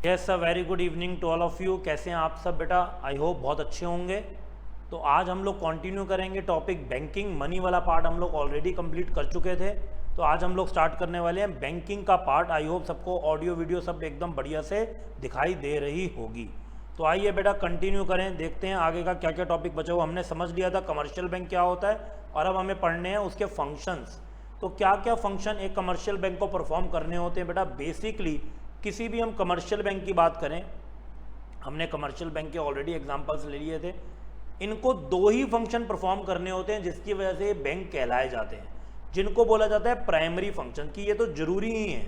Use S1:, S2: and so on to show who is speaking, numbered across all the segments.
S1: Yes a very good evening to all of you. कैसे हैं आप सब बेटा? आई होप बहुत अच्छे होंगे। तो आज हम लोग कंटिन्यू करेंगे टॉपिक बैंकिंग। मनी वाला पार्ट हम लोग ऑलरेडी कंप्लीट कर चुके थे, तो आज हम लोग स्टार्ट करने वाले हैं बैंकिंग का पार्ट। आई होप सबको ऑडियो वीडियो सब एकदम बढ़िया से दिखाई दे रही होगी। तो आइए बेटा कंटिन्यू करें, देखते हैं आगे का क्या क्या टॉपिक बचा हुआ। हमने समझ लिया था कमर्शियल बैंक क्या होता है, और अब हमें पढ़ने हैं उसके फंक्शंस। तो क्या क्या फंक्शन एक कमर्शियल बैंक को परफॉर्म करने होते हैं बेटा? बेसिकली किसी भी हम कमर्शियल बैंक की बात करें, हमने कमर्शियल बैंक के ऑलरेडी एग्जांपल्स ले लिए थे। इनको दो ही फंक्शन परफॉर्म करने होते हैं जिसकी वजह से बैंक कहलाए जाते हैं, जिनको बोला जाता है प्राइमरी फंक्शन। कि ये तो जरूरी ही है,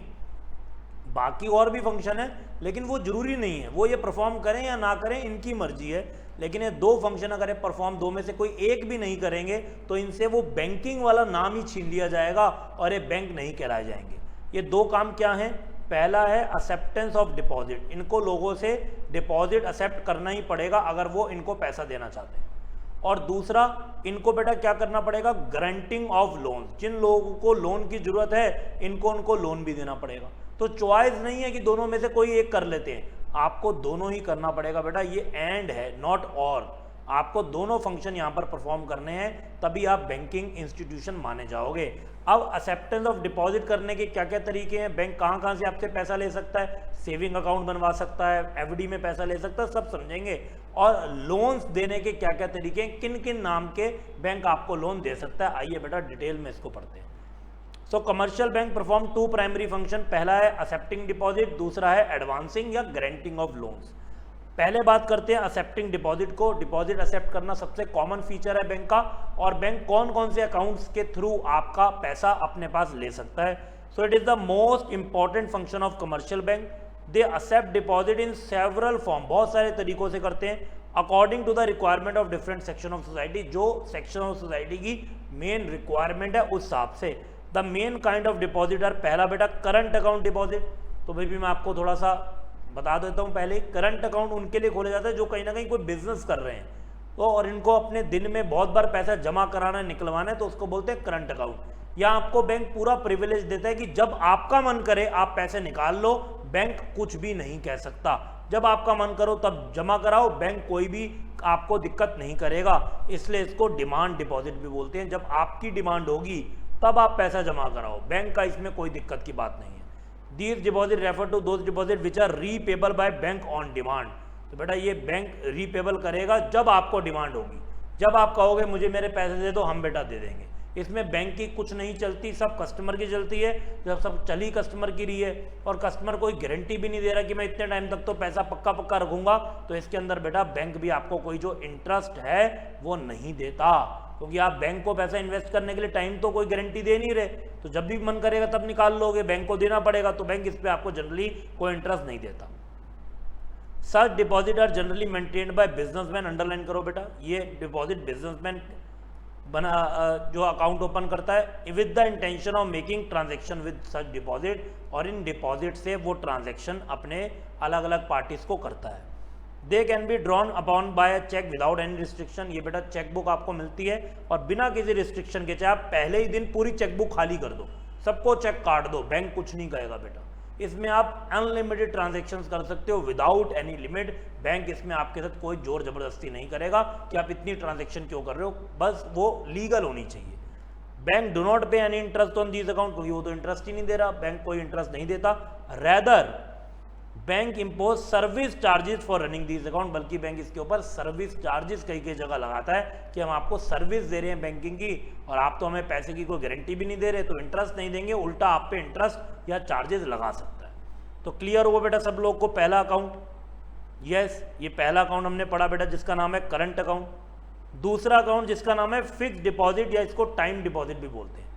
S1: बाकी और भी फंक्शन है लेकिन वो जरूरी नहीं है, वो ये परफॉर्म करें या ना करें इनकी मर्जी है। लेकिन ये दो फंक्शन अगर ये परफॉर्म दो में से कोई एक भी नहीं करेंगे तो इनसे वो बैंकिंग वाला नाम ही छीन लिया जाएगा और ये बैंक नहीं कहलाए जाएंगे। ये दो काम क्या हैं? पहला है एक्सेप्टेंस ऑफ डिपॉजिट। इनको लोगों से डिपॉजिट एक्सेप्ट करना ही पड़ेगा अगर वो इनको पैसा देना चाहते हैं। और दूसरा, इनको बेटा क्या करना पड़ेगा? Guaranteeing of loan. जिन लोगों को लोन की जरूरत है उनको लोन भी देना पड़ेगा। तो चॉइस नहीं है कि दोनों में से कोई एक कर लेते हैं, आपको दोनों ही करना पड़ेगा बेटा। ये एंड है, नॉट और। आपको दोनों फंक्शन यहाँ पर परफॉर्म करने हैं, तभी आप बैंकिंग इंस्टीट्यूशन माने जाओगे। अब एक्सेप्टेंस ऑफ डिपॉजिट करने के क्या क्या तरीके हैं? बैंक कहाँ कहाँ से आपसे पैसा ले सकता है? सेविंग अकाउंट बनवा सकता है, एफडी में पैसा ले सकता है, सब समझेंगे। और लोन्स देने के क्या क्या तरीके हैं, किन किन नाम के बैंक आपको लोन दे सकता है, आइए बेटा डिटेल में इसको पढ़ते हैं। So commercial bank perform two primary function. पहला है एक्सेप्टिंग डिपॉजिट, दूसरा है एडवांसिंग या ग्रांटिंग ऑफ लोन्स। पहले बात करते हैं एक्सेप्टिंग डिपॉजिट को। डिपॉजिट एक्सेप्ट करना सबसे कॉमन फीचर है बैंक का, और बैंक कौन कौन से अकाउंट्स के थ्रू आपका पैसा अपने पास ले सकता है। So it is the most important function of commercial bank. They accept deposit in several form, बहुत सारे तरीकों से करते हैं, according to the requirement of different section of society. जो सेक्शन ऑफ सोसाइटी की मेन रिक्वायरमेंट है उस हिसाब से। The main kind of deposit are, पहला बेटा करंट अकाउंट डिपॉजिट। तो भाई भी मैं आपको थोड़ा सा बता देता हूँ पहले। करंट अकाउंट उनके लिए खोले जाता है जो कहीं ना कहीं कोई बिजनेस कर रहे हैं, तो और इनको अपने दिन में बहुत बार पैसा जमा कराना है, निकलवाना है, तो उसको बोलते हैं करंट अकाउंट। या आपको बैंक पूरा प्रिविलेज देता है कि जब आपका मन करे आप पैसे निकाल लो, बैंक कुछ भी नहीं कह सकता। जब आपका मन करो तब जमा कराओ, बैंक कोई भी आपको दिक्कत नहीं करेगा। इसलिए इसको डिमांड डिपॉजिट भी बोलते हैं। जब आपकी डिमांड होगी तब आप पैसा जमा कराओ, बैंक का इसमें कोई दिक्कत की बात नहीं है। These deposit refer to those deposit which are repayable by bank on demand। तो बेटा ये बैंक रीपेबल करेगा जब आपको डिमांड होगी, जब आप कहोगे मुझे मेरे पैसे दे दो, हम बेटा दे देंगे। इसमें बैंक की कुछ नहीं चलती, सब कस्टमर की चलती है। जब सब चली कस्टमर की रही है और कस्टमर कोई गारंटी भी नहीं दे रहा कि मैं इतने टाइम तक तो पैसा पक्का पक्का रखूंगा, तो इसके अंदर बेटा बैंक भी आपको कोई जो इंटरेस्ट है वो नहीं देता, क्योंकि आप बैंक को पैसा इन्वेस्ट करने के लिए टाइम तो कोई गारंटी दे नहीं रहे। तो जब भी मन करेगा तब निकाल लोगे, बैंक को देना पड़ेगा, तो बैंक इस पे आपको जनरली कोई इंटरेस्ट नहीं देता। Such deposit are generally maintained by businessmen. Underline करो बेटा, ये डिपॉजिट बिजनेसमैन बना जो अकाउंट ओपन करता है with the intention of making transaction with such deposit, और इन डिपॉजिट से वो ट्रांजेक्शन अपने अलग अलग पार्टीज को करता है। They can be drawn upon by cheque without any restriction. ये बेटा चेकबुक आपको मिलती है और बिना किसी रिस्ट्रिक्शन के, चाहे आप पहले ही दिन पूरी चेकबुक खाली कर दो, सबको चेक काट दो, बैंक कुछ नहीं कहेगा बेटा। इसमें आप अनलिमिटेड ट्रांजैक्शंस कर सकते हो विदाउट एनी लिमिट। बैंक इसमें आपके साथ कोई जोर जबरदस्ती नहीं करेगा कि आप इतनी ट्रांजैक्शन क्यों कर रहे हो, बस वो लीगल होनी चाहिए। बैंक डू नॉट पे any interest on these account, क्योंकि वो तो इंटरेस्ट ही नहीं दे रहा, बैंक कोई इंटरेस्ट नहीं देता। Rather bank impose service charges for running these account, बल्कि बैंक इसके ऊपर सर्विस चार्जेस कई कई जगह लगाता है कि हम आपको सर्विस दे रहे हैं बैंकिंग की, और आप तो हमें पैसे की कोई गारंटी भी नहीं दे रहे, तो इंटरेस्ट नहीं देंगे, उल्टा आप पे इंटरेस्ट या चार्जेस लगा सकता है। तो क्लियर हुआ बेटा सब लोग को? पहला अकाउंट, यस, ये पहला अकाउंट हमने पढ़ा बेटा जिसका नाम है करंट अकाउंट। दूसरा अकाउंट जिसका नाम है फिक्स डिपॉजिट, या इसको टाइम डिपॉजिट भी बोलते हैं।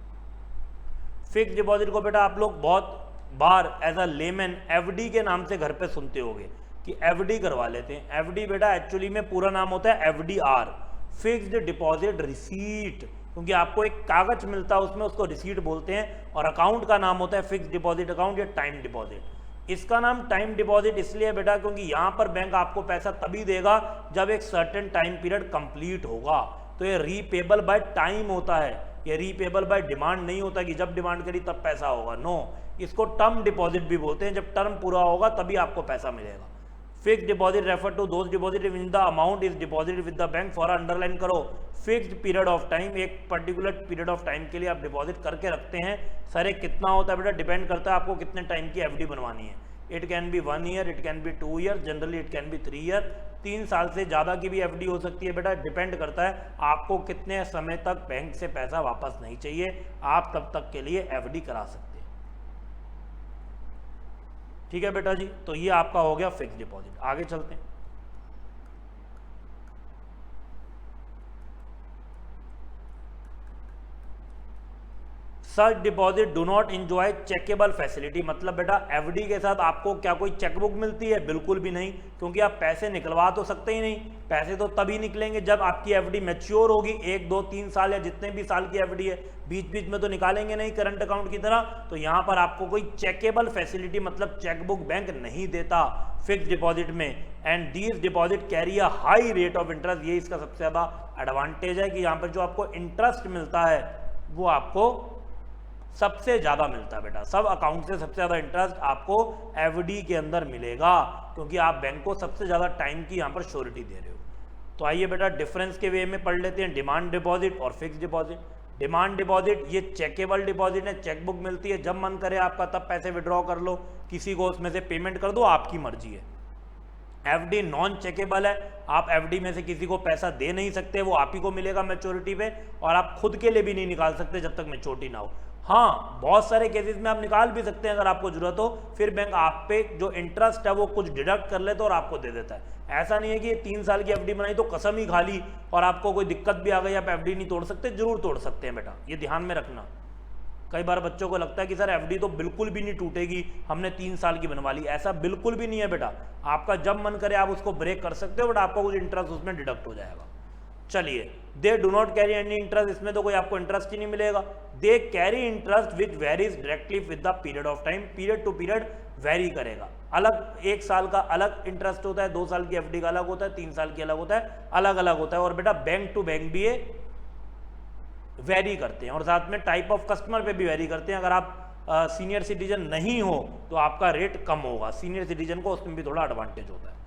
S1: फिक्स डिपॉजिट को बेटा आप लोग बहुत बार एज अ लेमैन एफडी के नाम से घर पे सुनते होंगे कि एफडी करवा लेते हैं। एफडी बेटा एक्चुअली में पूरा नाम होता है एफडीआर, फिक्स्ड डिपॉजिट रिसीट, क्योंकि आपको एक कागज मिलता है उसमें, उसको रिसीट बोलते हैं। और अकाउंट का नाम होता है फिक्स्ड डिपॉजिट अकाउंट या टाइम डिपॉजिट। इसका नाम टाइम डिपॉजिट इसलिए बेटा क्योंकि यहाँ पर बैंक आपको पैसा तभी देगा जब एक सर्टेन टाइम पीरियड कंप्लीट होगा। तो ये रीपेबल बाय टाइम होता है, ये रीपेबल बाय डिमांड नहीं होता कि जब डिमांड करी तब पैसा होगा, नो, इसको टर्म डिपॉजिट भी बोलते हैं। जब टर्म पूरा होगा तभी आपको पैसा मिलेगा। Fix deposit refer to those deposit in the amount is deposit with the bank for, underline करो, फिक्स्ड पीरियड ऑफ टाइम, एक पर्टिकुलर पीरियड ऑफ टाइम के लिए आप डिपॉजिट करके रखते हैं। सर ये कितना होता है बेटा, डिपेंड करता है आपको कितने टाइम की एफडी बनवानी है। It can be 1 year, it can be 2 year, generally it can be 3 year. 3 साल से ज़्यादा की भी एफडी हो सकती है बेटा, डिपेंड करता है आपको कितने समय तक बैंक से पैसा वापस नहीं चाहिए, आप तब तक के लिए एफडी करा सकते हैं। ठीक है बेटा जी, तो ये आपका हो गया फिक्स डिपॉजिट। आगे चलते हैं। Such deposit do not enjoy chequable facility, मतलब बेटा एफडी के साथ आपको क्या कोई चेकबुक मिलती है? बिल्कुल भी नहीं, क्योंकि आप पैसे निकलवा तो सकते ही नहीं। पैसे तो तभी निकलेंगे जब आपकी एफडी मैच्योर होगी, 1, 2, 3 साल या जितने भी साल की एफडी है, बीच बीच में तो निकालेंगे नहीं करंट अकाउंट की तरह। तो यहाँ पर आपको कोई चेकेबल फैसिलिटी मतलब चेकबुक बैंक नहीं देता फिक्स डिपॉजिट में। And these deposit carry a high rate of interest, ये इसका सबसे ज़्यादा एडवांटेज है कि यहाँ पर जो आपको इंटरेस्ट मिलता है वो आपको सबसे ज़्यादा मिलता है बेटा। सब अकाउंट से सबसे ज़्यादा इंटरेस्ट आपको एफडी के अंदर मिलेगा, क्योंकि आप बैंक को सबसे ज़्यादा टाइम की यहाँ पर श्योरिटी दे रहे हो। तो आइए बेटा डिफरेंस के वे में पढ़ लेते हैं, डिमांड डिपॉजिट और फिक्स डिपॉजिट। डिमांड डिपॉजिट ये चेकेबल डिपॉजिट है, चेकबुक मिलती है, जब मन करे आपका तब पैसे विड्रॉ कर लो, किसी को उसमें से पेमेंट कर दो, आपकी मर्जी है। एफडी नॉन चेकेबल है, आप एफडी में से किसी को पैसा दे नहीं सकते, वो आप ही को मिलेगा मैच्योरिटी पे, और आप खुद के लिए भी नहीं निकाल सकते जब तक मैच्योरिटी ना हो। हाँ, बहुत सारे केसेस में आप निकाल भी सकते हैं अगर आपको जरूरत हो, फिर बैंक आप पे जो इंटरेस्ट है वो कुछ डिडक्ट कर लेता है और आपको दे देता है। ऐसा नहीं है कि 3 साल की एफडी बनाई तो कसम ही खा ली और आपको कोई दिक्कत भी आ गई, आप एफडी नहीं तोड़ सकते। जरूर तोड़ सकते हैं बेटा, ये ध्यान में रखना। कई बार बच्चों को लगता है कि सर एफडी तो बिल्कुल भी नहीं टूटेगी, हमने 3 साल की बनवा ली, ऐसा बिल्कुल भी नहीं है बेटा। आपका जब मन करे आप उसको ब्रेक कर सकते हो, बट आपका कुछ इंटरेस्ट उसमें डिडक्ट हो जाएगा। चलिए, they do not carry any interest, इसमें तो कोई आपको इंटरेस्ट ही नहीं मिलेगा। They carry interest which varies directly with the period of time, period to period vary करेगा। अलग 1 साल का अलग इंटरेस्ट होता है, 2 साल की एफडी का अलग होता है, 3 साल की अलग होता है, अलग अलग होता है। और बेटा बैंक टू बैंक भी ये वेरी करते हैं, और साथ में टाइप ऑफ कस्टमर पे भी वेरी करते हैं। अगर आप सीनियर सिटीजन नहीं हो तो आपका रेट कम होगा, सीनियर सिटीजन को उसमें भी थोड़ा एडवांटेज होता है।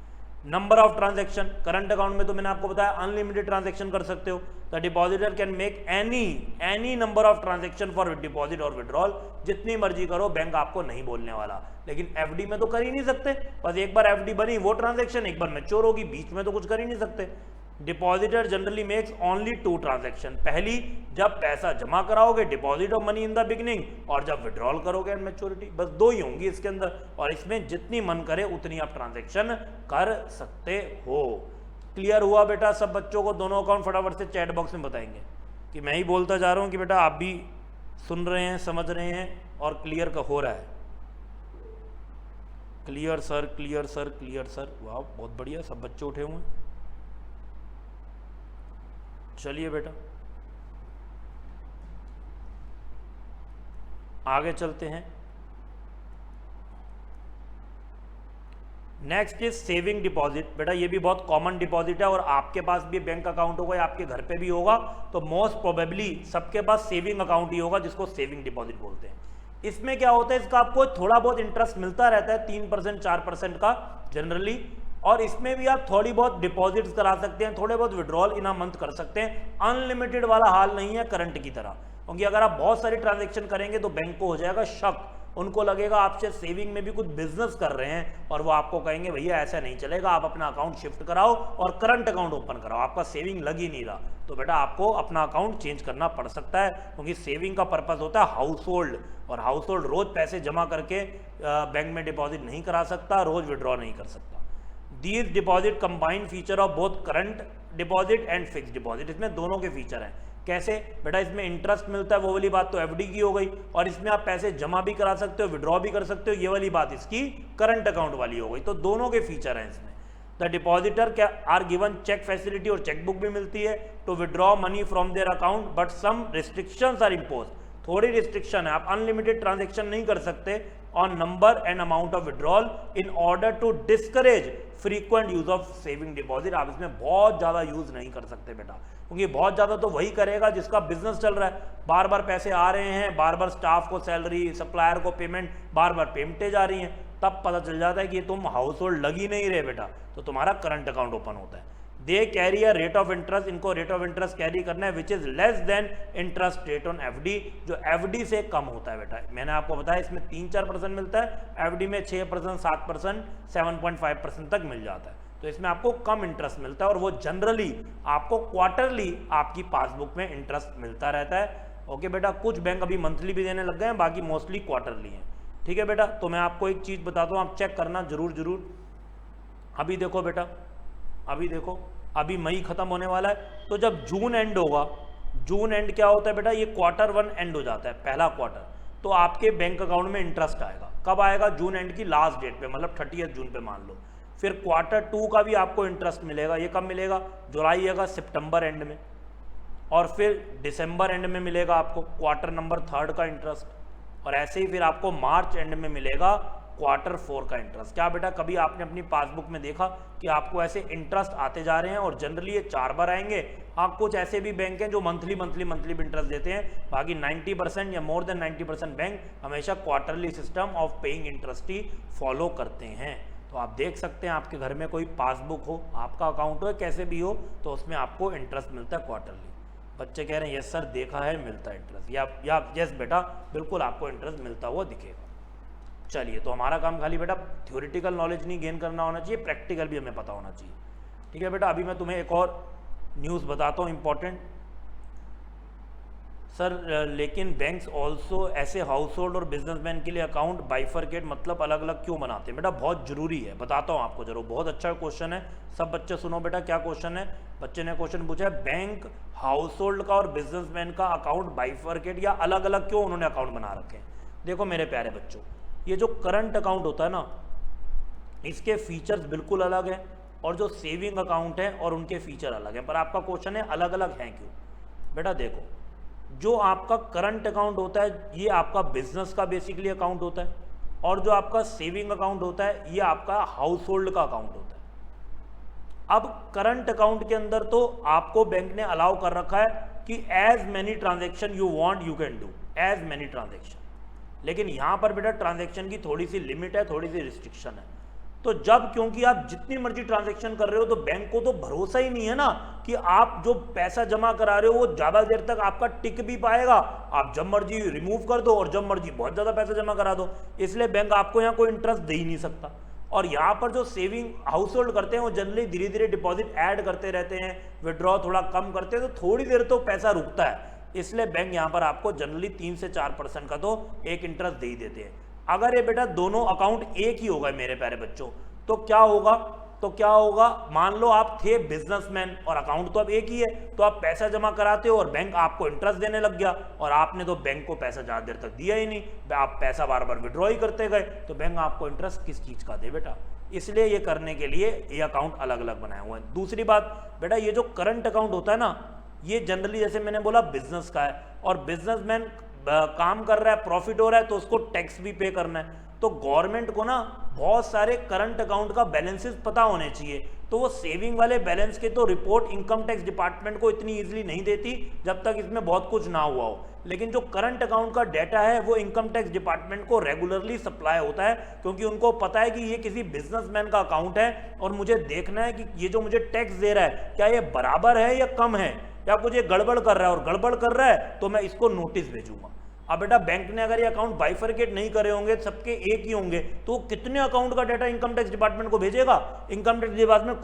S1: Number of transaction, current account में तो मैंने आपको बताया अनलिमिटेड ट्रांजैक्शन कर सकते हो। The depositor can make any number of transaction for deposit और विड्रॉल, जितनी मर्जी करो, बैंक आपको नहीं बोलने वाला। लेकिन एफडी में तो कर ही नहीं सकते, बस एक बार एफडी बनी वो ट्रांजैक्शन, एक बार मैच्योर होगी, बीच में तो कुछ कर ही नहीं सकते। Depositor generally makes only 2 transaction, पहली जब पैसा जमा कराओगे deposit of money in the beginning, और जब विड्रॉल करोगे एंड मैच्योरिटी, बस 2 ही होंगी इसके अंदर, और इसमें जितनी मन करे उतनी आप ट्रांजैक्शन कर सकते हो। क्लियर हुआ बेटा सब बच्चों को? दोनों अकाउंट फटाफट से चैट बॉक्स में बताएंगे कि मैं ही बोलता जा रहा हूँ कि बेटा आप भी सुन रहे हैं, समझ रहे हैं और क्लियर का हो रहा है। Clear sir, clear sir, clear sir, वाह बहुत बढ़िया, सब बच्चे उठे हुए हैं। चलिए बेटा आगे चलते हैं। Next is saving deposit. बेटा ये भी बहुत कॉमन डिपॉजिट है, और आपके पास भी बैंक अकाउंट होगा या आपके घर पे भी होगा, तो मोस्ट प्रोबेबली सबके पास सेविंग अकाउंट ही होगा, जिसको सेविंग डिपॉजिट बोलते हैं। इसमें क्या होता है, इसका आपको थोड़ा बहुत इंटरेस्ट मिलता रहता है, 3% 4% का जनरली, और इसमें भी आप थोड़ी बहुत डिपॉजिट्स करा सकते हैं, थोड़े बहुत विड्रॉल इन अ मंथ कर सकते हैं। अनलिमिटेड वाला हाल नहीं है करंट की तरह, क्योंकि अगर आप बहुत सारी ट्रांजैक्शन करेंगे तो बैंक को हो जाएगा शक, उनको लगेगा आपसे सेविंग में भी कुछ बिजनेस कर रहे हैं, और वो आपको कहेंगे भैया ऐसा नहीं चलेगा, आप अपना अकाउंट शिफ्ट कराओ और करंट अकाउंट ओपन कराओ, आपका सेविंग लग ही नहीं रहा। तो बेटा आपको अपना अकाउंट चेंज करना पड़ सकता है, क्योंकि सेविंग का पर्पस होता है हाउस होल्ड, और हाउस होल्ड रोज पैसे जमा करके बैंक में डिपॉजिट नहीं करा सकता, रोज विड्रॉ नहीं कर सकता। These deposit combined feature of both current deposit and fix deposit, इसमें दोनों के फीचर हैं। कैसे बेटा, इसमें इंटरेस्ट मिलता है, वो वाली बात तो एफडी की हो गई, और इसमें आप पैसे जमा भी करा सकते हो, विड्रॉ भी कर सकते हो, ये वाली बात इसकी करंट अकाउंट वाली हो गई। तो दोनों के फीचर हैं इसमें। द डिपॉजिटर क्या आर गिवन चेक फैसिलिटी, और चेकबुक भी मिलती है to withdraw money from their account, but some restrictions are impose, थोड़ी रिस्ट्रिक्शन है, आप अनलिमिटेड ट्रांजेक्शन नहीं कर सकते, on number and amount of withdrawal in order to discourage frequent use of saving deposit. आप इसमें बहुत ज़्यादा यूज नहीं कर सकते बेटा, क्योंकि बहुत ज़्यादा तो वही करेगा जिसका बिजनेस चल रहा है, बार बार पैसे आ रहे हैं, बार बार स्टाफ को सैलरी, सप्लायर को पेमेंट, बार बार पेमेंटें जा रही हैं, तब पता चल जाता है कि ये तुम हाउस होल्ड लग ही नहीं रहे बेटा, तो तुम्हारा करंट अकाउंट ओपन होता है। They carry a rate of interest, इनको रेट ऑफ इंटरेस्ट कैरी करना है which is less than interest rate on FD, जो एफडी से कम होता है बेटा। मैंने आपको बताया इसमें 3-4% मिलता है, एफडी में 6%, 7%, 7.5% तक मिल जाता है, तो इसमें आपको कम इंटरेस्ट मिलता है और वो जनरली आपको क्वार्टरली आपकी पासबुक में इंटरेस्ट मिलता रहता है। ओके बेटा, कुछ बैंक अभी मंथली भी देने लग गए हैं, बाकी मोस्टली क्वार्टरली हैं। ठीक है बेटा, तो मैं आपको एक चीज़ बताता हूँ, आप चेक करना जरूर। अभी देखो बेटा, अभी देखो, अभी मई खत्म होने वाला है, तो जब जून एंड होगा, जून एंड क्या होता है बेटा, ये Q1 एंड हो जाता है, पहला क्वार्टर, तो आपके बैंक अकाउंट में इंटरेस्ट आएगा। कब आएगा? जून एंड की लास्ट डेट पे, मतलब 30 जून पे मान लो। फिर Q2 का भी आपको इंटरेस्ट मिलेगा, ये कब मिलेगा? जुलाई या सितंबर एंड में, और फिर दिसंबर एंड में मिलेगा आपको क्वार्टर नंबर 3 का इंटरेस्ट, और ऐसे ही फिर आपको मार्च एंड में मिलेगा Q4 का इंटरेस्ट। क्या बेटा, कभी आपने अपनी पासबुक में देखा कि आपको ऐसे इंटरेस्ट आते जा रहे हैं? और जनरली ये 4 बार आएंगे। हाँ, कुछ ऐसे भी बैंक हैं जो मंथली भी इंटरेस्ट देते हैं, बाकी 90% या मोर देन 90% बैंक हमेशा quarterly system of paying interest he follow करते हैं। तो आप देख सकते हैं, आपके घर में कोई पासबुक हो, आपका अकाउंट हो, कैसे भी हो, तो उसमें आपको इंटरेस्ट मिलता है क्वार्टरली। बच्चे कह रहे हैं यस सर देखा है मिलता है इंटरेस्ट, या यस बेटा बिल्कुल आपको इंटरेस्ट मिलता हुआ दिखेगा। चलिए, तो हमारा काम खाली बेटा थ्योरेटिकल नॉलेज नहीं गेन करना होना चाहिए, प्रैक्टिकल भी हमें पता होना चाहिए। ठीक है बेटा, अभी मैं तुम्हें एक और न्यूज़ बताता हूँ इंपॉर्टेंट। सर लेकिन बैंक्स ऑल्सो ऐसे हाउस होल्ड और बिजनेसमैन के लिए अकाउंट बाइफरकेट मतलब अलग अलग क्यों बनाते हैं? बेटा बहुत जरूरी है, बताता हूँ आपको जरूर, बहुत अच्छा क्वेश्चन है। सब बच्चे सुनो बेटा, क्या क्वेश्चन है? बच्चे ने क्वेश्चन पूछा है, बैंक हाउस होल्ड का और बिजनेसमैन का अकाउंट बाइफरकेट या अलग अलग क्यों उन्होंने अकाउंट बना रखे हैं? देखो मेरे प्यारे बच्चों, ये जो करंट अकाउंट होता है ना, इसके फीचर्स बिल्कुल अलग हैं, और जो सेविंग अकाउंट है और उनके फीचर अलग हैं। पर आपका क्वेश्चन है अलग अलग हैं क्यों? बेटा देखो, जो आपका करंट अकाउंट होता है ये आपका बिजनेस का बेसिकली अकाउंट होता है, और जो आपका सेविंग अकाउंट होता है ये आपका हाउस होल्ड का अकाउंट होता है। अब करंट अकाउंट के अंदर तो आपको बैंक ने अलाउ कर रखा है कि as many transaction you want you can do, as many transaction, लेकिन यहां पर बेटा ट्रांजैक्शन की थोड़ी सी लिमिट है, थोड़ी सी रिस्ट्रिक्शन है। तो जब क्योंकि आप जितनी मर्जी ट्रांजैक्शन कर रहे हो, तो बैंक को तो भरोसा ही नहीं है ना कि आप जो पैसा जमा करा रहे हो वो ज्यादा देर तक आपका टिक भी पाएगा। आप जब मर्जी रिमूव कर दो और जब मर्जी बहुत ज्यादा पैसा जमा करा दो, इसलिए बैंक आपको यहाँ कोई इंटरेस्ट दे ही नहीं सकता। और यहाँ पर जो सेविंग हाउस होल्ड करते हैं वो जनरली धीरे धीरे डिपॉजिट ऐड करते रहते हैं, विड्रॉ थोड़ा कम करते हैं, तो थोड़ी देर तो पैसा रुकता है, इसलिए बैंक यहाँ पर आपको जनरली 3 से 4% का तो एक इंटरेस्ट दे ही देते हैं। अगर ये बेटा दोनों अकाउंट एक ही होगा मेरे प्यारे बच्चों, तो क्या होगा? मान लो आप थे बिजनेसमैन और अकाउंट तो अब एक ही है, तो आप पैसा जमा कराते हो और बैंक आपको इंटरेस्ट देने लग गया, और आपने तो बैंक को पैसा ज्यादा देर तक दिया ही नहीं, आप पैसा बार बार विड्रॉ ही करते गए, तो बैंक आपको इंटरेस्ट किस चीज का दे बेटा? इसलिए ये करने के लिए ये अकाउंट अलग अलग बनाए हुए हैं। दूसरी बात बेटा, ये जो करंट अकाउंट होता है ना, ये जनरली जैसे मैंने बोला बिजनेस का है, और बिजनेसमैन काम कर रहा है, प्रॉफिट हो रहा है, तो उसको टैक्स भी पे करना है। तो गवर्नमेंट को ना बहुत सारे करंट अकाउंट का बैलेंसेस पता होने चाहिए, तो वो सेविंग वाले बैलेंस के तो रिपोर्ट इनकम टैक्स डिपार्टमेंट को इतनी इजीली नहीं देती जब तक इसमें बहुत कुछ ना हुआ हो। लेकिन जो करंट अकाउंट का डाटा है वो इनकम टैक्स डिपार्टमेंट को रेगुलरली सप्लाई होता है, क्योंकि उनको पता है कि ये किसी बिजनेसमैन का अकाउंट है और मुझे देखना है कि ये जो मुझे टैक्स दे रहा है क्या ये बराबर है या कम है, या कुछ ये गड़बड़ कर रहा है, और गड़बड़ कर रहा है तो मैं इसको नोटिस भेजूंगा। अब बेटा बैंक ने अगर ये अकाउंट बाइफरकेट नहीं करे होंगे, सबके एक ही होंगे, तो कितने अकाउंट का डाटा इनकम टैक्स डिपार्टमेंट को भेजेगा? इनकम टैक्स डिपार्टमेंट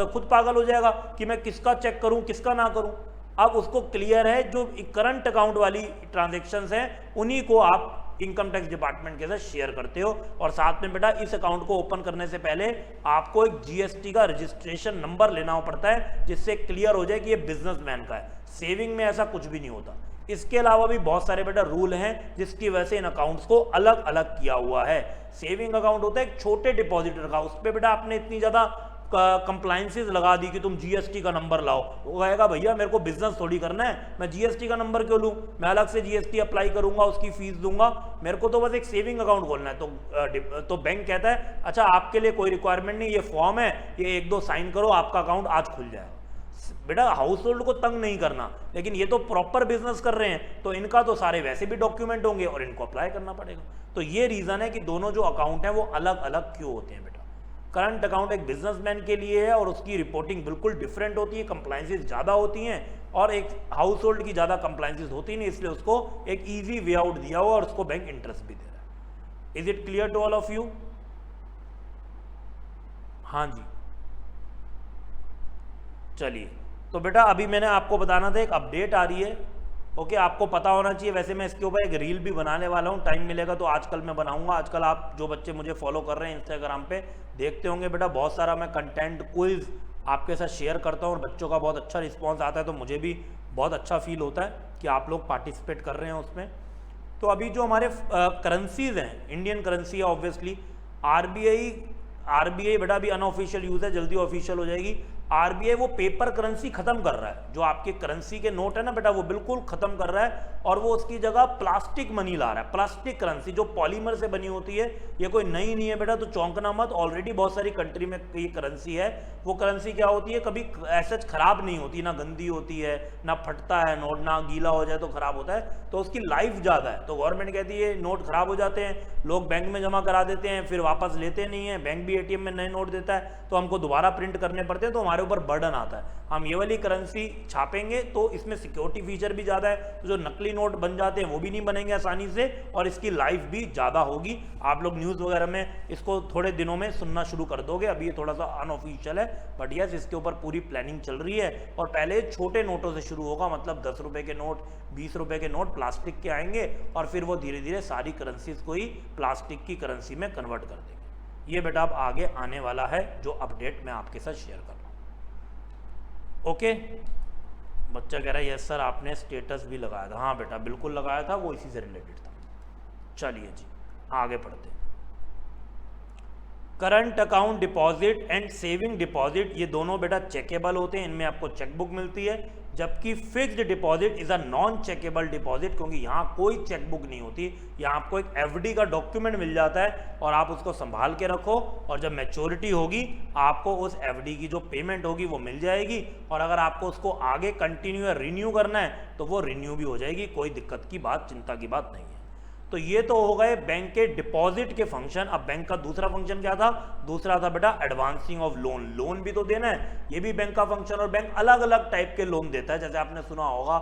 S1: खुद पागल हो जाएगा कि मैं किसका चेक करूं किसका ना करूं। अब उसको क्लियर है जो करंट अकाउंट वाली ट्रांजेक्शन्स हैं उन्हीं को आप इनकम टैक्स डिपार्टमेंट के साथ शेयर करते हो, और साथ में बेटा इस अकाउंट को ओपन करने से पहले आपको एक जीएसटी का रजिस्ट्रेशन नंबर लेना पड़ता है, जिससे क्लियर हो जाए कि ये बिजनेसमैन का है। सेविंग में ऐसा कुछ भी नहीं होता। इसके अलावा भी बहुत सारे बेटा रूल हैं जिसकी वजह से इन अकाउंट्स को अलग अलग किया हुआ है। सेविंग अकाउंट होता है एक छोटे डिपॉजिटर का, उस पर बेटा आपने इतनी ज्यादा कंप्लाइंसेस लगा दी कि तुम जीएसटी का नंबर लाओ, वो कहेगा भैया मेरे को बिजनेस थोड़ी करना है, मैं जीएसटी का नंबर क्यों लूँ, मैं अलग से जीएसटी अप्लाई करूंगा, उसकी फीस दूंगा, मेरे को तो बस एक सेविंग अकाउंट खोलना है। तो बैंक कहता है अच्छा आपके लिए कोई रिक्वायरमेंट नहीं, ये फॉर्म है, ये 1-2 साइन करो, आपका अकाउंट आज खुल जाएगा। बेटा हाउस होल्ड को तंग नहीं करना, लेकिन ये तो प्रॉपर बिजनेस कर रहे हैं तो इनका तो सारे वैसे भी डॉक्यूमेंट होंगे और इनको अप्लाई करना पड़ेगा। तो ये रीजन है कि दोनों जो अकाउंट है वो अलग अलग क्यों होते हैं बेटा। करंट अकाउंट एक बिजनेसमैन के लिए है और उसकी रिपोर्टिंग बिल्कुल डिफरेंट होती है, कंप्लाइंसेस ज़्यादा होती हैं, और एक हाउस होल्ड की ज़्यादा कंप्लाइंसेस होती नहीं, इसलिए उसको एक ईजी वे आउट दिया हुआ और उसको बैंक इंटरेस्ट भी दे रहा है। Is it clear to all of you? हाँ जी, चलिए। तो बेटा अभी मैंने आपको बताना था एक अपडेट आ रही है, ओके, आपको पता होना चाहिए। वैसे मैं इसके ऊपर एक रील भी बनाने वाला हूँ, टाइम मिलेगा तो आजकल मैं बनाऊंगा। आजकल आप जो बच्चे मुझे फॉलो कर रहे हैं इंस्टाग्राम पे देखते होंगे बेटा, बहुत सारा मैं कंटेंट क्विज आपके साथ शेयर करता हूँ और बच्चों का बहुत अच्छा रिस्पॉन्स आता है, तो मुझे भी बहुत अच्छा फील होता है कि आप लोग पार्टिसिपेट कर रहे हैं उसमें। तो अभी जो हमारे करेंसीज हैं, इंडियन करेंसी है ऑब्वियसली, आरबीआई बेटा अभी अनऑफिशियल यूज है, जल्दी ऑफिशियल हो जाएगी। आरबीआई वो पेपर करेंसी खत्म कर रहा है, जो आपके करेंसी के नोट है ना बेटा वो बिल्कुल खत्म कर रहा है, और वो उसकी जगह प्लास्टिक मनी ला रहा है। प्लास्टिक करेंसी जो पॉलीमर से बनी होती है, ये कोई नई नहीं है बेटा, तो चौंकना मत, ऑलरेडी बहुत सारी कंट्री में ये करेंसी है। वो करेंसी क्या होती है, कभी ऐसे खराब नहीं होती, ना गंदी होती है, ना फटता है नोट, ना गीला हो जाए तो खराब होता है, तो उसकी लाइफ ज़्यादा है। तो गवर्नमेंट कहती है नोट खराब हो जाते हैं, लोग बैंक में जमा करा देते हैं, फिर वापस लेते नहीं है, बैंक भी एटीएम में नए नोट देता है, तो हमको दोबारा प्रिंट करने पड़ते हैं, तो हमारे ऊपर बर्डन आता है। हम ये वाली करेंसी छापेंगे तो इसमें सिक्योरिटी फीचर भी ज़्यादा है, तो जो नकली नोट बन जाते हैं वो भी नहीं बनेंगे आसानी से, और इसकी लाइफ भी ज़्यादा होगी। आप लोग न्यूज़ वगैरह में इसको थोड़े दिनों में सुनना शुरू कर दोगे, अभी ये थोड़ा सा अनऑफिशियल है, बट यस इसके ऊपर पूरी प्लानिंग चल रही है। और पहले छोटे नोटों से शुरू होगा, मतलब 10 रुपये के नोट, 20 रुपये के नोट प्लास्टिक के आएंगे, और फिर वो धीरे धीरे सारी करेंसीज को ही प्लास्टिक की करेंसी में कन्वर्ट कर देंगे। ये बेटा अब आगे आने वाला है, जो अपडेट मैं आपके साथ शेयर कर रहा हूँ। ओके, बच्चा कह रहा है यस सर आपने स्टेटस भी लगाया था। हाँ बेटा बिल्कुल लगाया था, वो इसी से रिलेटेड था। चलिए जी आगे पढ़ते हैं। Current account deposit and saving deposit, ये दोनों बेटा चेकेबल होते हैं, इनमें आपको चेकबुक मिलती है, जबकि fixed deposit is a non checkable deposit, क्योंकि यहाँ कोई चेकबुक नहीं होती, यहाँ आपको एक एफडी का डॉक्यूमेंट मिल जाता है और आप उसको संभाल के रखो, और जब मैच्योरिटी होगी आपको उस एफडी की जो पेमेंट होगी वो मिल जाएगी, और अगर आपको उसको आगे कंटिन्यू या रिन्यू करना है तो वो रिन्यू भी हो जाएगी, कोई दिक्कत की बात, चिंता की बात नहीं है। तो ये तो हो गए बैंक के डिपॉजिट के फंक्शन। अब बैंक का दूसरा फंक्शन क्या था? दूसरा था बेटा एडवांसिंग ऑफ लोन, लोन भी तो देना है, ये भी बैंक का फंक्शन। और बैंक अलग अलग टाइप के लोन देता है, जैसे आपने सुना होगा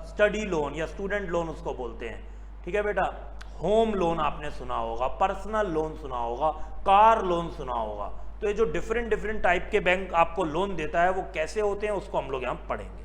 S1: स्टडी लोन या स्टूडेंट लोन उसको बोलते हैं, ठीक है बेटा। होम लोन आपने सुना होगा, पर्सनल लोन सुना होगा, कार लोन सुना होगा। तो ये जो डिफरेंट टाइप के बैंक आपको लोन देता है वो कैसे होते हैं उसको हम लोग यहाँ पढ़ेंगे।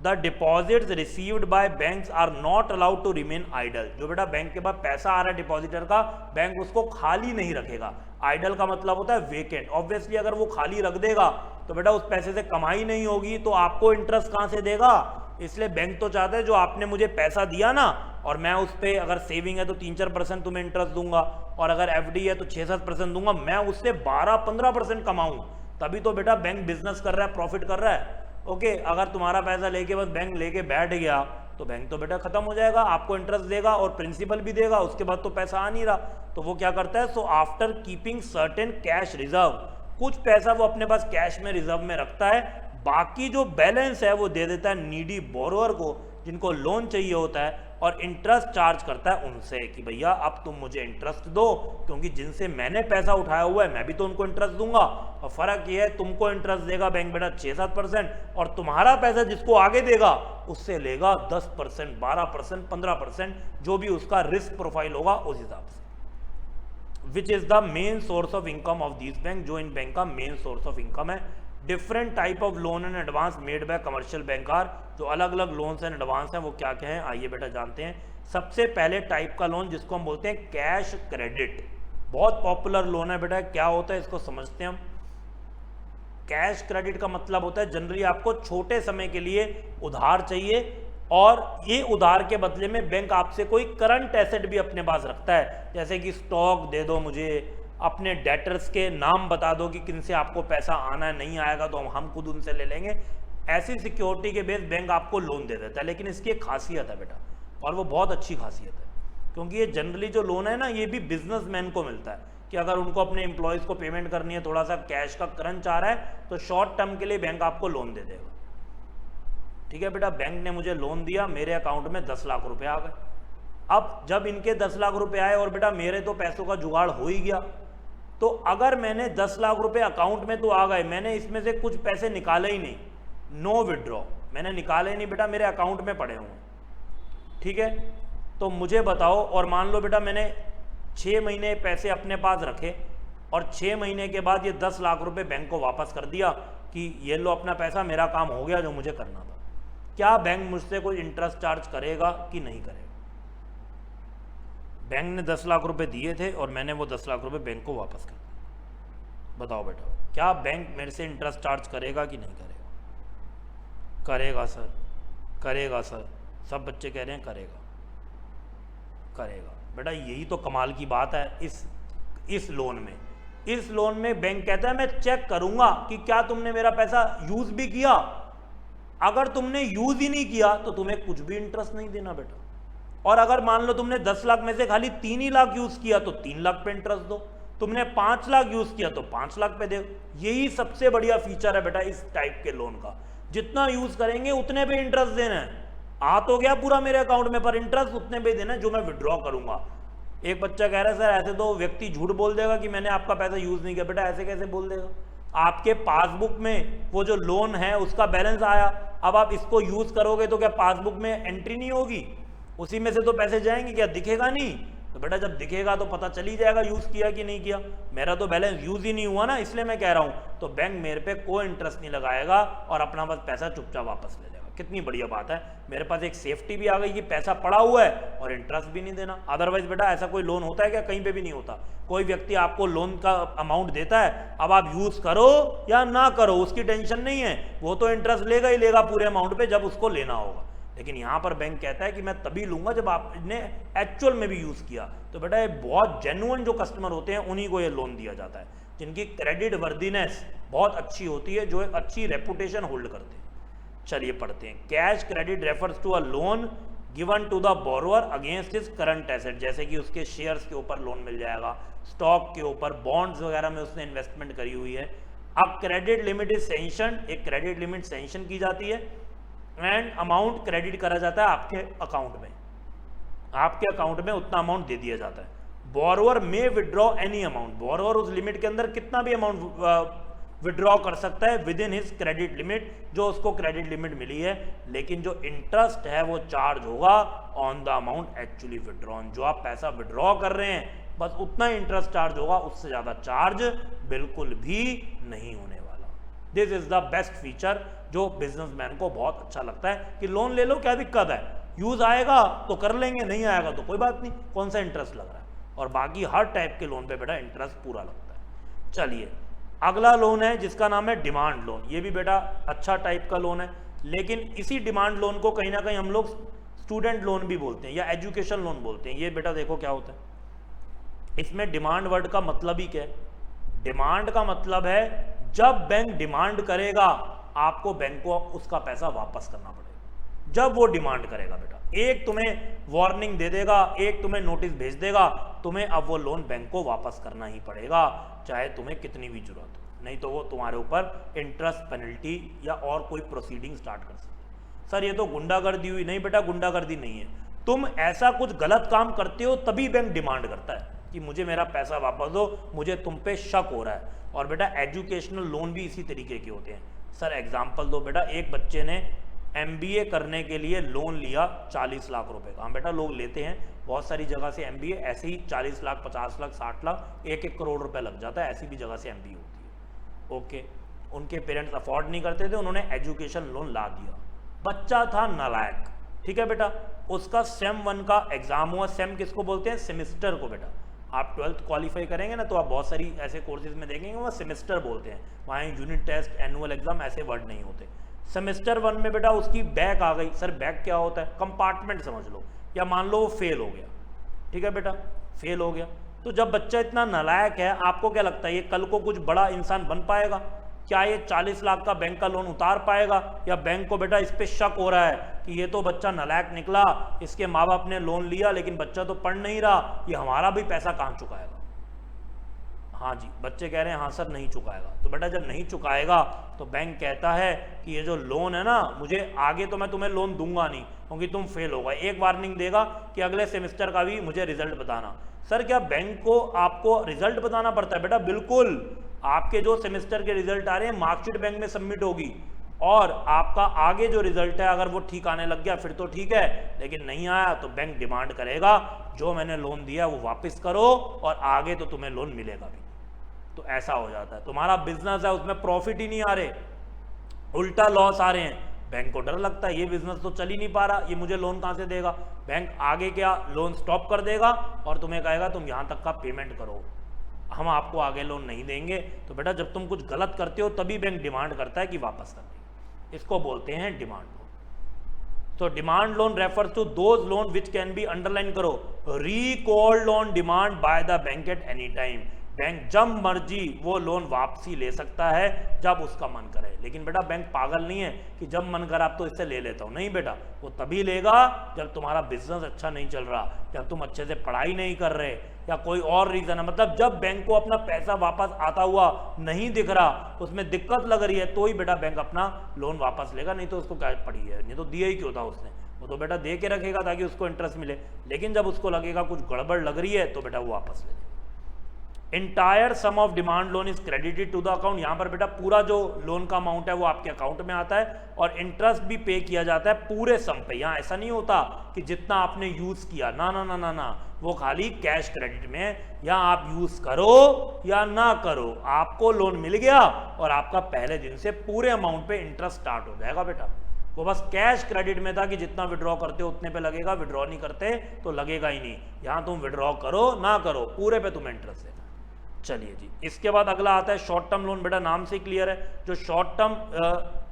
S1: The deposits received by banks are not allowed to remain idle। जो बेटा बैंक के पास पैसा आ रहा है डिपॉजिटर का, बैंक उसको खाली नहीं रखेगा। आइडल का मतलब होता है वेकेंट। ऑब्वियसली अगर वो खाली रख देगा तो बेटा उस पैसे से कमाई नहीं होगी, तो आपको इंटरेस्ट कहाँ से देगा? इसलिए बैंक तो चाहता है जो आपने मुझे पैसा दिया ना, और मैं उस पर अगर सेविंग है तो 3-4% तुम्हें इंटरेस्ट दूंगा, और अगर एफडी है तो 6-7% दूंगा, मैं उससे 12-15% कमाऊं, तभी तो बेटा बैंक बिजनेस कर रहा है, प्रॉफिट कर रहा है। ओके, अगर तुम्हारा पैसा लेके बस बैंक लेके बैठ गया तो बैंक तो बेटा खत्म हो जाएगा, आपको इंटरेस्ट देगा और प्रिंसिपल भी देगा, उसके बाद तो पैसा आ नहीं रहा। तो वो क्या करता है, so after keeping certain cash reserve, कुछ पैसा वो अपने पास कैश में रिजर्व में रखता है, बाकी जो बैलेंस है वो दे देता है नीडी बोरोअर को, जिनको लोन चाहिए होता है, और इंटरेस्ट चार्ज करता है उनसे कि भैया अब तुम मुझे इंटरेस्ट दो, क्योंकि जिनसे मैंने पैसा उठाया हुआ है मैं भी तो उनको इंटरेस्ट दूंगा। और फर्क ये है, तुमको इंटरेस्ट देगा बैंक बेटा 6-7%, और तुम्हारा पैसा जिसको आगे देगा उससे लेगा 10%, 12%, 15%, जो भी उसका रिस्क प्रोफाइल होगा उस हिसाब से। Which is the main source of income of this bank, जो इन बैंक का मेन सोर्स ऑफ इनकम है। Different type of loan and advance made by commercial bank are, जो अलग अलग लोन्स एंड एडवांस हैं वो क्या क्या हैं, आइए बेटा जानते हैं। सबसे पहले टाइप का लोन जिसको हम बोलते हैं कैश क्रेडिट, बहुत पॉपुलर लोन है बेटा। क्या होता है इसको समझते हैं हम। कैश क्रेडिट का मतलब होता है जनरली आपको छोटे समय के लिए उधार चाहिए, और ये उधार के बदले में बैंक आपसे कोई करंट एसेट भी अपने पास रखता है, जैसे कि स्टॉक दे दो मुझे, अपने डेटर्स के नाम बता दो कि किन से आपको पैसा आना है, नहीं आएगा तो हम खुद उनसे ले लेंगे। ऐसी सिक्योरिटी के बेस बैंक आपको लोन दे देता है। लेकिन इसकी एक खासियत है बेटा, और वो बहुत अच्छी खासियत है, क्योंकि ये जनरली जो लोन है ना, ये भी बिजनेसमैन को मिलता है कि अगर उनको अपने एम्प्लॉयज़ को पेमेंट करनी है, थोड़ा सा कैश का क्रंच आ रहा है, तो शॉर्ट टर्म के लिए बैंक आपको लोन दे देगा। ठीक है बेटा, बैंक ने मुझे लोन दिया, मेरे अकाउंट में 10 लाख रुपए आ गए। अब जब इनके 10 लाख रुपए आए और बेटा मेरे तो पैसों का जुगाड़ हो ही गया, तो अगर मैंने 10 लाख रुपए अकाउंट में तो आ गए, मैंने इसमें से कुछ पैसे निकाले ही नहीं, नो विड्रॉ, मैंने निकाले नहीं बेटा, मेरे अकाउंट में पड़े हुए। ठीक है, तो मुझे बताओ, और मान लो बेटा मैंने 6 महीने पैसे अपने पास रखे और 6 महीने के बाद ये 10 लाख रुपए बैंक को वापस कर दिया कि ये लो अपना पैसा, मेरा काम हो गया जो मुझे करना था, क्या बैंक मुझसे कोई इंटरेस्ट चार्ज करेगा कि नहीं करेगा? बैंक ने 10 लाख रुपए दिए थे और मैंने वो 10 लाख रुपए बैंक को वापस कर दिए। बताओ बेटा, क्या बैंक मेरे से इंटरेस्ट चार्ज करेगा कि नहीं करेगा? करेगा सर, करेगा सर, सब बच्चे कह रहे हैं करेगा, करेगा बेटा। यही तो कमाल की बात है इस लोन में। इस लोन में बैंक कहता है मैं चेक करूंगा कि क्या तुमने मेरा पैसा यूज भी किया। अगर तुमने यूज ही नहीं किया तो तुम्हें कुछ भी इंटरेस्ट नहीं देना बेटा। और अगर मान लो तुमने 10 लाख में से खाली 3 ही लाख यूज किया तो 3 लाख पे इंटरेस्ट दो, तुमने 5 लाख यूज किया तो 5 लाख पे दो। यही सबसे बढ़िया फीचर है बेटा इस टाइप के लोन का। जितना यूज करेंगे उतने पे इंटरेस्ट देना है। आ तो गया पूरा मेरे अकाउंट में, पर इंटरेस्ट उतने पे देना है जो मैं विड्रॉ करूंगा। एक बच्चा कह रहा है सर ऐसे तो व्यक्ति झूठ बोल देगा कि मैंने आपका पैसा यूज नहीं किया। बेटा ऐसे कैसे बोल देगा? आपके पासबुक में वो जो लोन है उसका बैलेंस आया, अब आप इसको यूज करोगे तो क्या पासबुक में एंट्री नहीं होगी? उसी में से तो पैसे जाएंगे, क्या दिखेगा नहीं? तो बेटा जब दिखेगा तो पता चल ही जाएगा यूज किया कि नहीं किया। मेरा तो बैलेंस यूज ही नहीं हुआ ना, इसलिए मैं कह रहा हूं। तो बैंक मेरे पे कोई इंटरेस्ट नहीं लगाएगा और अपना बस पैसा चुपचाप वापस ले लेगा। कितनी बढ़िया बात है, मेरे पास एक सेफ्टी भी आ गई कि पैसा पड़ा हुआ है और इंटरेस्ट भी नहीं देना। अदरवाइज बेटा ऐसा कोई लोन होता है क्या? कहीं पे भी नहीं होता। कोई व्यक्ति आपको लोन का अमाउंट देता है, अब आप यूज करो या ना करो उसकी टेंशन नहीं है, वो तो इंटरेस्ट लेगा ही लेगा पूरे अमाउंट पे जब उसको लेना होगा। लेकिन यहां पर बैंक कहता है कि मैं तभी लूंगा जब आपने एक्चुअल में भी यूज किया। तो बेटा ये बहुत जेन्युइन जो कस्टमर होते हैं उन्हीं को ये लोन दिया जाता है, जिनकी क्रेडिट वर्दीनेस बहुत अच्छी होती है, जो एक अच्छी रेपुटेशन होल्ड करते हैं। चलिए पढ़ते हैं। Cash credit refers to a loan given to the borrower against his current asset, जैसे कि उसके शेयर्स के ऊपर लोन मिल जाएगा, स्टॉक के ऊपर, बॉन्ड्स वगैरह में उसने इन्वेस्टमेंट करी हुई है। अब क्रेडिट लिमिट इज सैंक्शन, एक क्रेडिट लिमिट सैंक्शन की जाती है एंड अमाउंट क्रेडिट करा जाता है आपके अकाउंट में, आपके अकाउंट में उतना अमाउंट दे दिया जाता है। बोरोअर में विड्रॉ एनी अमाउंट, बोरोअर उस लिमिट के अंदर कितना भी अमाउंट विड्रॉ कर सकता है with in his credit limit, जो उसको क्रेडिट लिमिट मिली है। लेकिन जो इंटरेस्ट है वो चार्ज होगा on the amount actually withdrawn. जो आप पैसा विड्रॉ कर रहे हैं बस उतना इंटरेस्ट चार्ज होगा, उससे ज्यादा चार्ज बिल्कुल भी नहीं होने वाला। This is the best feature जो बिजनेसमैन को बहुत अच्छा लगता है कि लोन ले लो, क्या दिक्कत है, यूज आएगा तो कर लेंगे, नहीं आएगा तो कोई बात नहीं, कौन सा इंटरेस्ट लग रहा है। और बाकी हर टाइप के लोन पे बेटा इंटरेस्ट पूरा लगता है। चलिए अगला लोन है जिसका नाम है डिमांड लोन। ये भी बेटा अच्छा टाइप का लोन है, लेकिन इसी डिमांड लोन को कहीं ना कहीं हम लोग स्टूडेंट लोन भी बोलते हैं या एजुकेशन लोन बोलते हैं। ये बेटा देखो क्या होता है, इसमें डिमांड वर्ड का मतलब ही क्या है? डिमांड का मतलब है जब बैंक डिमांड करेगा आपको बैंक को उसका पैसा वापस करना पड़ेगा। जब वो डिमांड करेगा बेटा, एक तुम्हें वार्निंग दे देगा, एक तुम्हें नोटिस भेज देगा, तुम्हें अब वो लोन बैंक को वापस करना ही पड़ेगा, चाहे तुम्हें कितनी भी जरूरत हो। नहीं तो वो तुम्हारे ऊपर इंटरेस्ट पेनल्टी या और कोई प्रोसीडिंग स्टार्ट कर सकते हैं। सर ये तो गुंडागर्दी हुई। नहीं बेटा, गुंडागर्दी नहीं है। तुम ऐसा कुछ गलत काम करते हो तभी बैंक डिमांड करता है कि मुझे मेरा पैसा वापस दो, मुझे तुम पे शक हो रहा है। और बेटा एजुकेशनल लोन भी इसी तरीके के होते हैं। सर एग्जाम्पल दो बेटा, एक बच्चे ने MBA करने के लिए लोन लिया 40 लाख रुपए का। हाँ बेटा लोग लेते हैं, बहुत सारी जगह से MBA ऐसे ही 40 लाख, 50 लाख, 60 लाख, 1-1 करोड़ रुपए लग जाता है, ऐसी भी जगह से MBA होती है। ओके, उनके पेरेंट्स अफोर्ड नहीं करते थे, उन्होंने एजुकेशन लोन ला दिया। बच्चा था नालायक, ठीक है बेटा, उसका SEM 1 का एग्जाम हुआ। SEM किसको बोलते हैं? सेमेस्टर को। बेटा आप 12th क्वालिफाई करेंगे ना तो आप बहुत सारी ऐसे कोर्सेज में देखेंगे वो सेमेस्टर बोलते हैं, वहाँ यूनिट टेस्ट, एनुअल एग्जाम ऐसे वर्ड नहीं होते। सेमेस्टर 1 में बेटा उसकी बैक आ गई। सर बैक क्या होता है? कंपार्टमेंट समझ लो, या मान लो वो फेल हो गया, ठीक है बेटा, फेल हो गया। तो जब बच्चा इतना नालायक है, आपको क्या लगता है ये कल को कुछ बड़ा इंसान बन पाएगा? क्या ये 40 लाख का बैंक का लोन उतार पाएगा? या बैंक को बेटा इस पे शक हो रहा है कि ये तो बच्चा नालायक निकला, इसके माँ बाप ने लोन लिया लेकिन बच्चा तो पढ़ नहीं रहा, ये हमारा भी पैसा कहाँ चुकाएगा? हाँ जी, बच्चे कह रहे हैं हाँ सर नहीं चुकाएगा। तो बेटा जब नहीं चुकाएगा तो बैंक कहता है कि ये जो लोन है ना, मुझे आगे तो मैं तुम्हें लोन दूंगा नहीं क्योंकि तुम फेल होगा। एक वार्निंग देगा कि अगले सेमेस्टर का भी मुझे रिजल्ट बताना। सर क्या बैंक को आपको रिजल्ट बताना पड़ता है? बेटा बिल्कुल, आपके जो सेमेस्टर के रिजल्ट आ रहे हैं मार्कशीट बैंक में सबमिट होगी, और आपका आगे जो रिजल्ट है अगर वो ठीक आने लग गया फिर तो ठीक है, लेकिन नहीं आया तो बैंक डिमांड करेगा जो मैंने लोन दिया वो वापस करो और आगे तो तुम्हें लोन मिलेगा भी। तो ऐसा हो जाता है, तुम्हारा बिजनेस है उसमें प्रॉफिट ही नहीं आ रहे, उल्टा लॉस आ रहे हैं। बैंक को डर लगता है ये बिजनेस तो चल ही नहीं पा रहा, ये मुझे लोन कहाँ से देगा? बैंक आगे क्या लोन स्टॉप कर देगा और तुम्हें कहेगा तुम यहाँ तक का पेमेंट करो, हम आपको आगे लोन नहीं देंगे। तो बेटा जब तुम कुछ गलत करते हो तभी बैंक डिमांड करता है कि वापस कर देंगे। इसको बोलते हैं डिमांड लोन। तो demand loan refers to those loan which can be, underline करो, recalled on demand by the bank at any time. Bank जब मर्जी वो लोन वापसी ले सकता है जब उसका मन करे। लेकिन बेटा बैंक पागल नहीं है कि जब मन करा तो इससे ले लेता हूँ, नहीं बेटा, वो तभी लेगा जब तुम्हारा बिजनेस अच्छा नहीं चल रहा, जब तुम अच्छे से पढ़ाई नहीं कर रहे, या कोई और रीजन है। मतलब जब बैंक को अपना पैसा वापस आता हुआ नहीं दिख रहा, उसमें दिक्कत लग रही है, तो ही बेटा बैंक अपना लोन वापस लेगा, नहीं तो उसको क्या पड़ी है, नहीं तो दिया ही क्यों था उसने, वो तो बेटा दे के रखेगा ताकि उसको इंटरेस्ट मिले। लेकिन जब उसको लगेगा कुछ गड़बड़ लग रही है तो बेटा वो वापस ले लेगा। Entire sum of demand loan is credited to the account. यहाँ पर बेटा पूरा जो लोन का अमाउंट है वो आपके अकाउंट में आता है और इंटरेस्ट भी पे किया जाता है पूरे सम पे। यहाँ ऐसा नहीं होता कि जितना आपने यूज किया, ना ना ना ना ना, वो खाली कैश क्रेडिट में है। यहाँ आप यूज करो या ना करो, आपको लोन मिल गया और आपका पहले दिन से पूरे अमाउंट पे इंटरेस्ट स्टार्ट हो जाएगा बेटा। वो बस कैश क्रेडिट में था कि जितना विड्रॉ करते हो उतने पे लगेगा, विड्रॉ नहीं करते तो लगेगा ही नहीं। यहाँ तुम विड्रॉ करो ना करो, पूरे पे तुम्हें इंटरेस्ट देना। चलिए जी, इसके बाद अगला आता है शॉर्ट टर्म लोन। बेटा नाम से क्लियर है, जो शॉर्ट टर्म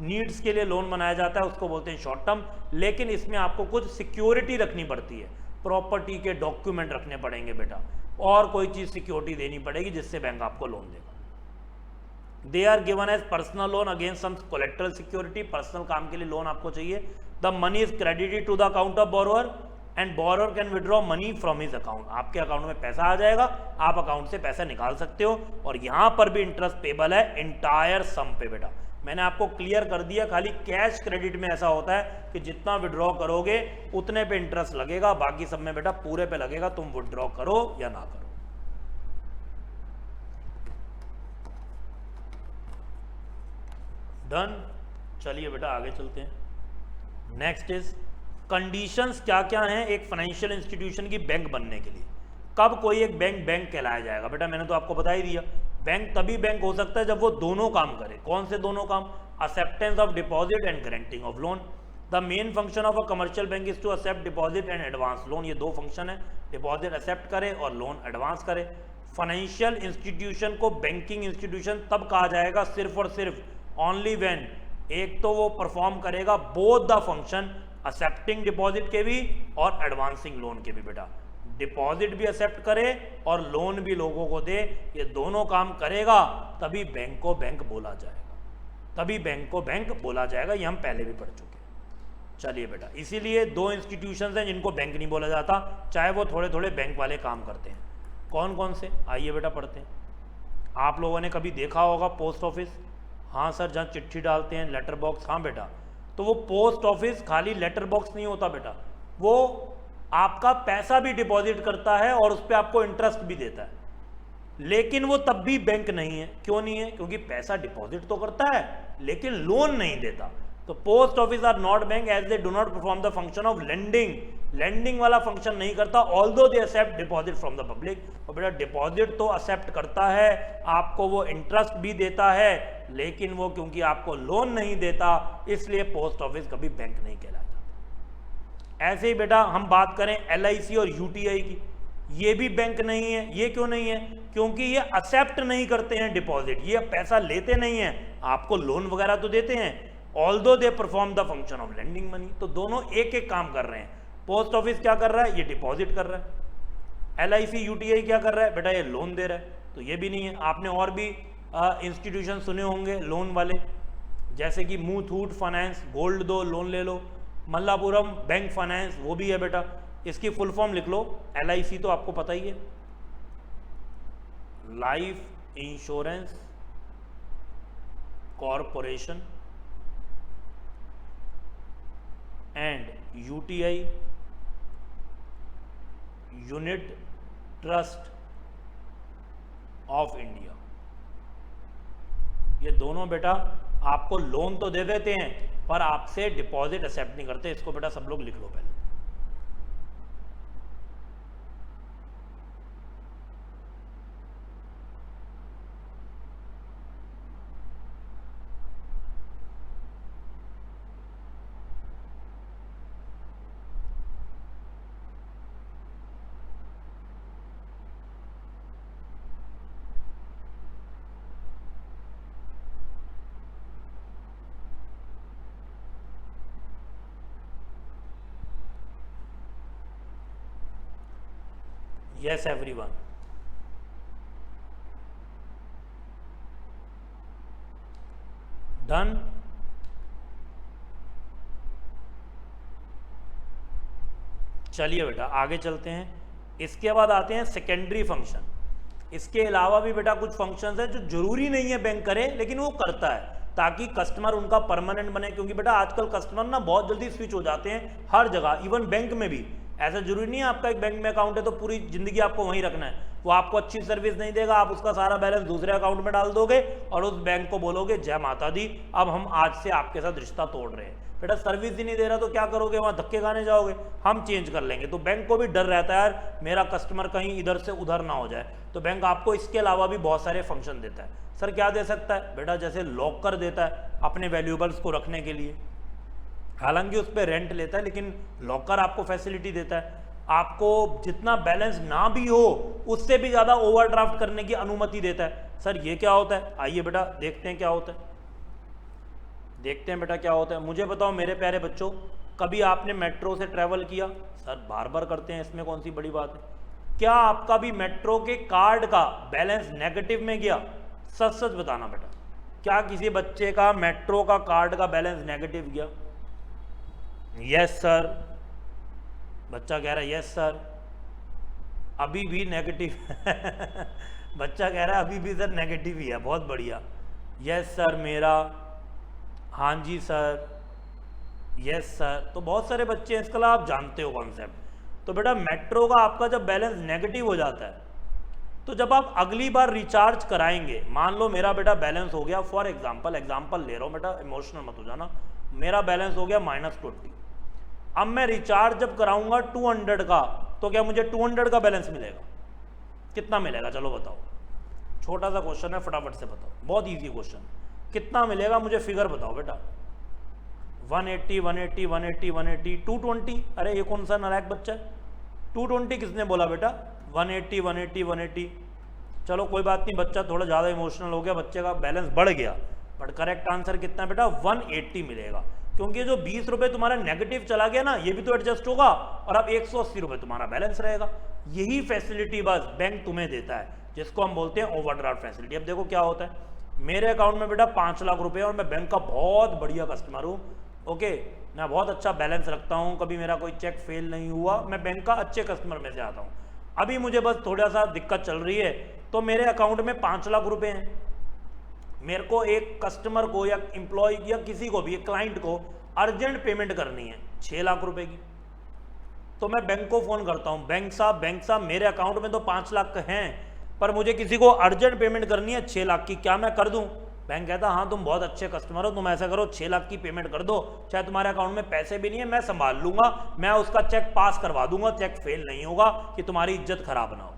S1: नीड्स के लिए लोन बनाया जाता है उसको बोलते हैं शॉर्ट टर्म। लेकिन इसमें आपको कुछ सिक्योरिटी रखनी पड़ती है, प्रॉपर्टी के डॉक्यूमेंट रखने पड़ेंगे बेटा, और कोई चीज सिक्योरिटी देनी पड़ेगी जिससे बैंक आपको लोन देगा। They are given as personal loan against some collateral security. Personal काम के लिए लोन आपको चाहिए। The money is credited to the account of borrower and borrower can withdraw money from his account. आपके account में पैसा आ जाएगा, आप अकाउंट से पैसा निकाल सकते हो, और यहां पर भी इंटरेस्ट पेबल है इंटायर सम पे बेटा। मैंने आपको क्लियर कर दिया, खाली कैश क्रेडिट में ऐसा होता है कि जितना विड्रॉ करोगे उतने पे इंटरेस्ट लगेगा, बाकी सब में बेटा पूरे पे लगेगा, तुम विड्रॉ करो या ना करो। डन। चलिए बेटा आगे चलते हैं। नेक्स्ट इज कंडीशंस क्या क्या हैं एक फाइनेंशियल इंस्टीट्यूशन की बैंक बनने के लिए। कब कोई एक बैंक कहलाया जाएगा? बेटा मैंने तो आपको बता ही दिया, बैंक तभी बैंक हो सकता है जब वो दोनों काम करे। कौन से दोनों काम? Acceptance of deposit and granting of loan. The main function of a commercial bank is to accept deposit and advance loan. ये दो फंक्शन है, डिपॉजिट एक्सेप्ट करे और लोन एडवांस करे। फाइनेंशियल इंस्टीट्यूशन को बैंकिंग इंस्टीट्यूशन तब कहा जाएगा सिर्फ और सिर्फ ओनली व्हेन, एक तो वो परफॉर्म करेगा both the function, accepting deposit के भी और एडवांसिंग लोन के भी बेटा। डिपॉजिट भी एक्सेप्ट करे और लोन भी लोगों को दे, ये दोनों काम करेगा तभी बैंक को बैंक बोला जाएगा, तभी बैंक को बैंक बोला जाएगा। ये हम पहले भी पढ़ चुके हैं। चलिए बेटा, इसीलिए दो इंस्टीट्यूशंस हैं जिनको बैंक नहीं बोला जाता, चाहे वो थोड़े थोड़े बैंक वाले काम करते हैं। कौन कौन से? आइए बेटा पढ़ते हैं। आप लोगों ने कभी देखा होगा पोस्ट ऑफिस? हाँ सर, जहाँ चिट्ठी डालते हैं, लेटर बॉक्स। हाँ बेटा, तो वो पोस्ट ऑफिस खाली लेटर बॉक्स नहीं होता बेटा, वो आपका पैसा भी डिपॉजिट करता है और उस पर आपको इंटरेस्ट भी देता है, लेकिन वो तब भी बैंक नहीं है। क्यों नहीं है? क्योंकि पैसा डिपॉजिट तो करता है लेकिन लोन नहीं देता। तो post office are not bank as they do not perform the function of lending. Lending वाला फंक्शन नहीं करता, although they accept deposit from the public. और बेटा डिपॉजिट तो एक्सेप्ट करता है, आपको वो इंटरेस्ट भी देता है, लेकिन वो क्योंकि आपको लोन नहीं देता इसलिए पोस्ट ऑफिस कभी बैंक नहीं कहलाया जाता। ऐसे ही बेटा हम बात करें LIC और UTI की, ये भी बैंक नहीं है। ये क्यों नहीं है? क्योंकि ये एक्सेप्ट नहीं करते हैं डिपॉजिट, ये पैसा लेते नहीं है, आपको लोन वगैरह तो देते हैं, although they perform the function of lending money. तो दोनों एक एक काम कर रहे हैं। पोस्ट ऑफिस क्या कर रहा है? ये डिपॉजिट कर रहा है, LIC UTI क्या कर रहा है बेटा, ये लोन दे रहा है, तो ये भी नहीं है। आपने और भी इंस्टीट्यूशन सुने होंगे लोन वाले, जैसे कि मुथूट फाइनेंस, गोल्ड दो लोन ले लो, मल्लापुरम बैंक फाइनेंस, वो भी है बेटा। इसकी फुल फॉर्म लिख लो, LIC तो आपको पता ही है, life insurance corporation, and UTI unit trust of India. ये दोनों बेटा आपको लोन तो दे देते हैं पर आपसे डिपॉजिट एक्सेप्ट नहीं करते। इसको बेटा सब लोग लिख लो पहले। Yes, everyone. Done. चलिए बेटा आगे चलते हैं। इसके बाद आते हैं सेकेंडरी फंक्शन। इसके अलावा भी बेटा कुछ फंक्शंस हैं जो जरूरी नहीं है बैंक करे, लेकिन वो करता है ताकि कस्टमर उनका परमानेंट बने। क्योंकि बेटा आजकल कस्टमर ना बहुत जल्दी स्विच हो जाते हैं हर जगह, इवन बैंक में भी। ऐसा जरूरी नहीं है आपका एक बैंक में अकाउंट है तो पूरी जिंदगी आपको वहीं रखना है। वो आपको अच्छी सर्विस नहीं देगा, आप उसका सारा बैलेंस दूसरे अकाउंट में डाल दोगे और उस बैंक को बोलोगे जय माता दी, अब हम आज से आपके साथ रिश्ता तोड़ रहे हैं। बेटा सर्विस ही नहीं दे रहा तो क्या करोगे, वहां धक्के खाने जाओगे। हम चेंज कर लेंगे। तो बैंक को भी डर रहता है यार मेरा कस्टमर कहीं इधर से उधर ना हो जाए, तो बैंक आपको इसके अलावा भी बहुत सारे फंक्शन देता है। सर क्या दे सकता है बेटा, जैसे लॉकर देता है अपने वैल्यूएबल्स को रखने के लिए, हालांकि उस पर रेंट लेता है लेकिन लॉकर आपको फैसिलिटी देता है। आपको जितना बैलेंस ना भी हो उससे भी ज़्यादा ओवरड्राफ्ट करने की अनुमति देता है। सर ये क्या होता है, आइए बेटा देखते हैं क्या होता है। देखते हैं बेटा क्या होता है। मुझे बताओ मेरे प्यारे बच्चों, कभी आपने मेट्रो से ट्रैवल किया? सर बार बार करते हैं, इसमें कौन सी बड़ी बात है। क्या आपका भी मेट्रो के कार्ड का बैलेंस नेगेटिव में गया? सच सच बताना बेटा, क्या किसी बच्चे का मेट्रो का कार्ड का बैलेंस नेगेटिव गया? यस सर, बच्चा कह रहा है यस सर, अभी भी नेगेटिव बच्चा कह रहा है अभी भी सर नेगेटिव ही है, बहुत बढ़िया। यस सर मेरा, हाँ जी सर, यस सर। तो बहुत सारे बच्चे हैं, इसका आप जानते हो कॉन्सेप्ट। तो बेटा मेट्रो का आपका जब बैलेंस नेगेटिव हो जाता है तो जब आप अगली बार रिचार्ज कराएंगे, मान लो मेरा बेटा बैलेंस हो गया, फॉर एग्जाम्पल ले रहा हूँ बेटा, इमोशनल मत हो जाना, मेरा बैलेंस हो गया -20। अब मैं रिचार्ज जब कराऊंगा 200 का, तो क्या मुझे 200 का बैलेंस मिलेगा? कितना मिलेगा चलो बताओ, छोटा सा क्वेश्चन है, फटाफट से बताओ, बहुत इजी क्वेश्चन। कितना मिलेगा मुझे फिगर बताओ बेटा। 180 180 180 180 220। अरे ये कौन सा नालायक बच्चा है, 220 किसने बोला बेटा? 180 180 180। चलो कोई बात नहीं, बच्चा थोड़ा ज़्यादा इमोशनल हो गया, बच्चे का बैलेंस बढ़ गया, बट करेक्ट आंसर कितना है बेटा? 180 मिलेगा। क्योंकि जो 20 रुपये तुम्हारा नेगेटिव चला गया ना, ये भी तो एडजस्ट होगा और अब 180 रुपये तुम्हारा बैलेंस रहेगा। यही फैसिलिटी बस बैंक तुम्हें देता है, जिसको हम बोलते हैं ओवरड्राफ्ट फैसिलिटी। अब देखो क्या होता है, मेरे अकाउंट में बेटा 5 लाख रुपए और मैं बैंक का बहुत बढ़िया कस्टमर हूँ। ओके, मैं बहुत अच्छा बैलेंस रखता हूँ, कभी मेरा कोई चेक फेल नहीं हुआ, मैं बैंक का अच्छे कस्टमर में से आता हूँ। अभी मुझे बस थोड़ा सा दिक्कत चल रही है, तो मेरे अकाउंट में 5 लाख रुपए हैं। मेरे को एक कस्टमर को या एम्प्लॉय या किसी को भी, एक क्लाइंट को अर्जेंट पेमेंट करनी है 6 लाख रुपए की। तो मैं बैंक को फोन करता हूँ, बैंक साहब मेरे अकाउंट में तो 5 लाख हैं, पर मुझे किसी को अर्जेंट पेमेंट करनी है 6 लाख की, क्या मैं कर दूं? बैंक कहता हाँ तुम बहुत अच्छे कस्टमर हो, तुम ऐसा करो 6 लाख की पेमेंट कर दो, चाहे तुम्हारे अकाउंट में पैसे भी नहीं है, मैं संभाल लूंगा, मैं उसका चेक पास करवा दूंगा, चेक फेल नहीं होगा कि तुम्हारी इज्जत खराब ना हो।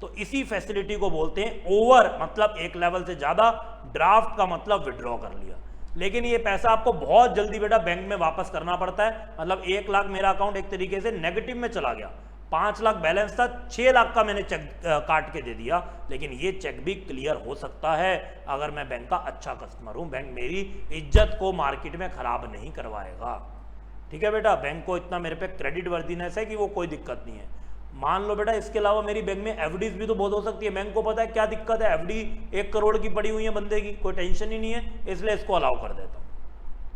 S1: तो इसी फैसिलिटी को बोलते हैं ओवर, मतलब एक लेवल से ज्यादा, ड्राफ्ट का मतलब विड्रॉ कर लिया। लेकिन ये पैसा आपको बहुत जल्दी बेटा बैंक में वापस करना पड़ता है। मतलब 1 लाख मेरा अकाउंट एक तरीके से नेगेटिव में चला गया, 5 लाख बैलेंस था, 6 लाख का मैंने चेक काट के दे दिया, लेकिन ये चेक भी क्लियर हो सकता है अगर मैं बैंक का अच्छा कस्टमर हूं। बैंक मेरी इज्जत को मार्केट में खराब नहीं करवाएगा। ठीक है बेटा, बैंक को इतना मेरे पे क्रेडिट वर्दीनेस है कि वो कोई दिक्कत नहीं है। मान लो बेटा इसके अलावा मेरी बैंक में एफडीज भी तो बहुत हो सकती है, बैंक को पता है क्या दिक्कत है, एफडी 1 करोड़ की पड़ी हुई है बंदे की, कोई टेंशन ही नहीं है, इसलिए इसको अलाउ कर देता हूं।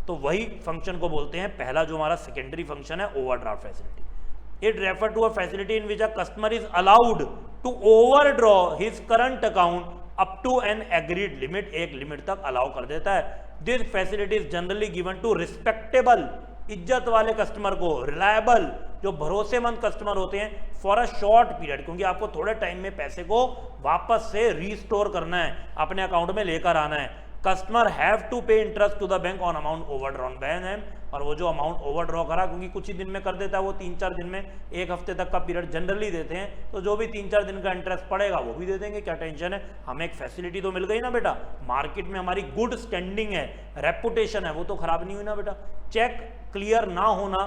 S1: तो वही फंक्शन को बोलते हैं, पहला जो हमारा सेकेंडरी फंक्शन है overdraft facility. It refer to a facility in which a customer is allowed to overdraw his current account up to an agreed limit, एक लिमिट तक अलाउ कर देता है। This facility is generally given to respectable, इज्जत वाले customer को, reliable जो भरोसेमंद कस्टमर होते हैं, फॉर अ शॉर्ट पीरियड, क्योंकि आपको थोड़े टाइम में पैसे को वापस से रीस्टोर करना है, अपने अकाउंट में लेकर आना है। Customer have to pay interest to the bank on amount overdrawn by him, और वो जो अमाउंट ओवरड्रॉ करा, क्योंकि कुछ ही दिन में कर देता है वो, 3-4 दिन में, 1 हफ्ते तक का पीरियड जनरली देते हैं, तो जो भी 3-4 दिन का इंटरेस्ट पड़ेगा वो भी दे देंगे, क्या टेंशन है, हमें एक फैसिलिटी तो मिल गई ना बेटा, मार्केट में हमारी गुड स्टैंडिंग है, रेपुटेशन है, वो तो खराब नहीं हुई ना बेटा। चेक क्लियर ना होना,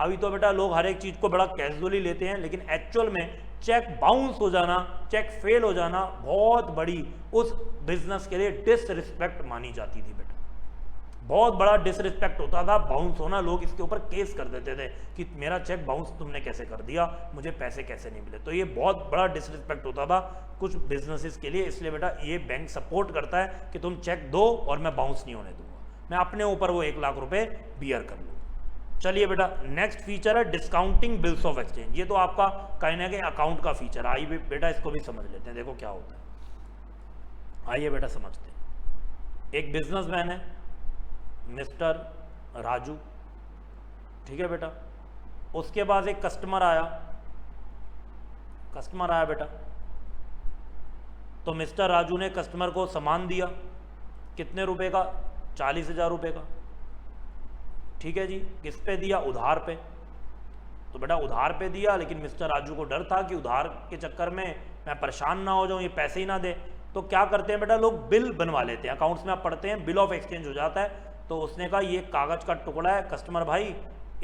S1: अभी तो बेटा लोग हर एक चीज को बड़ा कैजुअली लेते हैं, लेकिन एक्चुअल में चेक बाउंस हो जाना, चेक फेल हो जाना बहुत बड़ी उस बिजनेस के लिए डिसरिस्पेक्ट मानी जाती थी बेटा, बहुत बड़ा डिसरिस्पेक्ट होता था बाउंस होना, लोग इसके ऊपर केस कर देते थे कि मेरा चेक बाउंस तुमने कैसे कर दिया, मुझे पैसे कैसे नहीं मिले, तो ये बहुत बड़ा डिसरिस्पेक्ट होता था कुछ बिजनेसेस के लिए। इसलिए बेटा ये बैंक सपोर्ट करता है कि तुम चेक दो और मैं बाउंस नहीं होने दूंगा, मैं अपने ऊपर वो 1 लाख रुपए बियर कर लूँ। चलिए बेटा नेक्स्ट फीचर है डिस्काउंटिंग बिल्स ऑफ एक्सचेंज, ये तो आपका कहीं ना कहीं अकाउंट का फीचर है, आइए बेटा इसको भी समझ लेते हैं, देखो क्या होता है, आइए बेटा समझते हैं। एक बिजनेसमैन है मिस्टर राजू, ठीक है बेटा, उसके पास एक कस्टमर आया बेटा, तो मिस्टर राजू ने कस्टमर को सामान दिया, कितने रुपए का, 40,000 रुपए का, ठीक है जी, किस पे दिया, उधार पे। तो बेटा उधार पे दिया, लेकिन मिस्टर राजू को डर था कि उधार के चक्कर में मैं परेशान ना हो जाऊं, ये पैसे ही ना दे, तो क्या करते हैं बेटा लोग बिल बनवा लेते हैं, अकाउंट्स में आप पढ़ते हैं बिल ऑफ एक्सचेंज हो जाता है। तो उसने कहा ये कागज का टुकड़ा है कस्टमर भाई,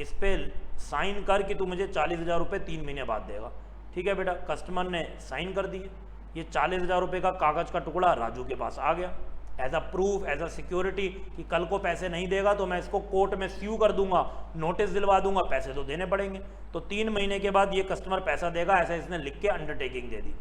S1: इस पे साइन कर कि तू मुझे 40,000 रुपये 3 महीने बाद देगा, ठीक है बेटा। कस्टमर ने साइन कर दिए, ये 40,000 रुपये का कागज का टुकड़ा राजू के पास आ गया as a proof, as a security कि कल को पैसे नहीं देगा तो मैं इसको कोर्ट में स्यू कर दूंगा, नोटिस दिलवा दूंगा, पैसे तो देने पड़ेंगे। तो 3 महीने के बाद ये कस्टमर पैसा देगा, ऐसा इसने लिख के अंडरटेकिंग दे दी।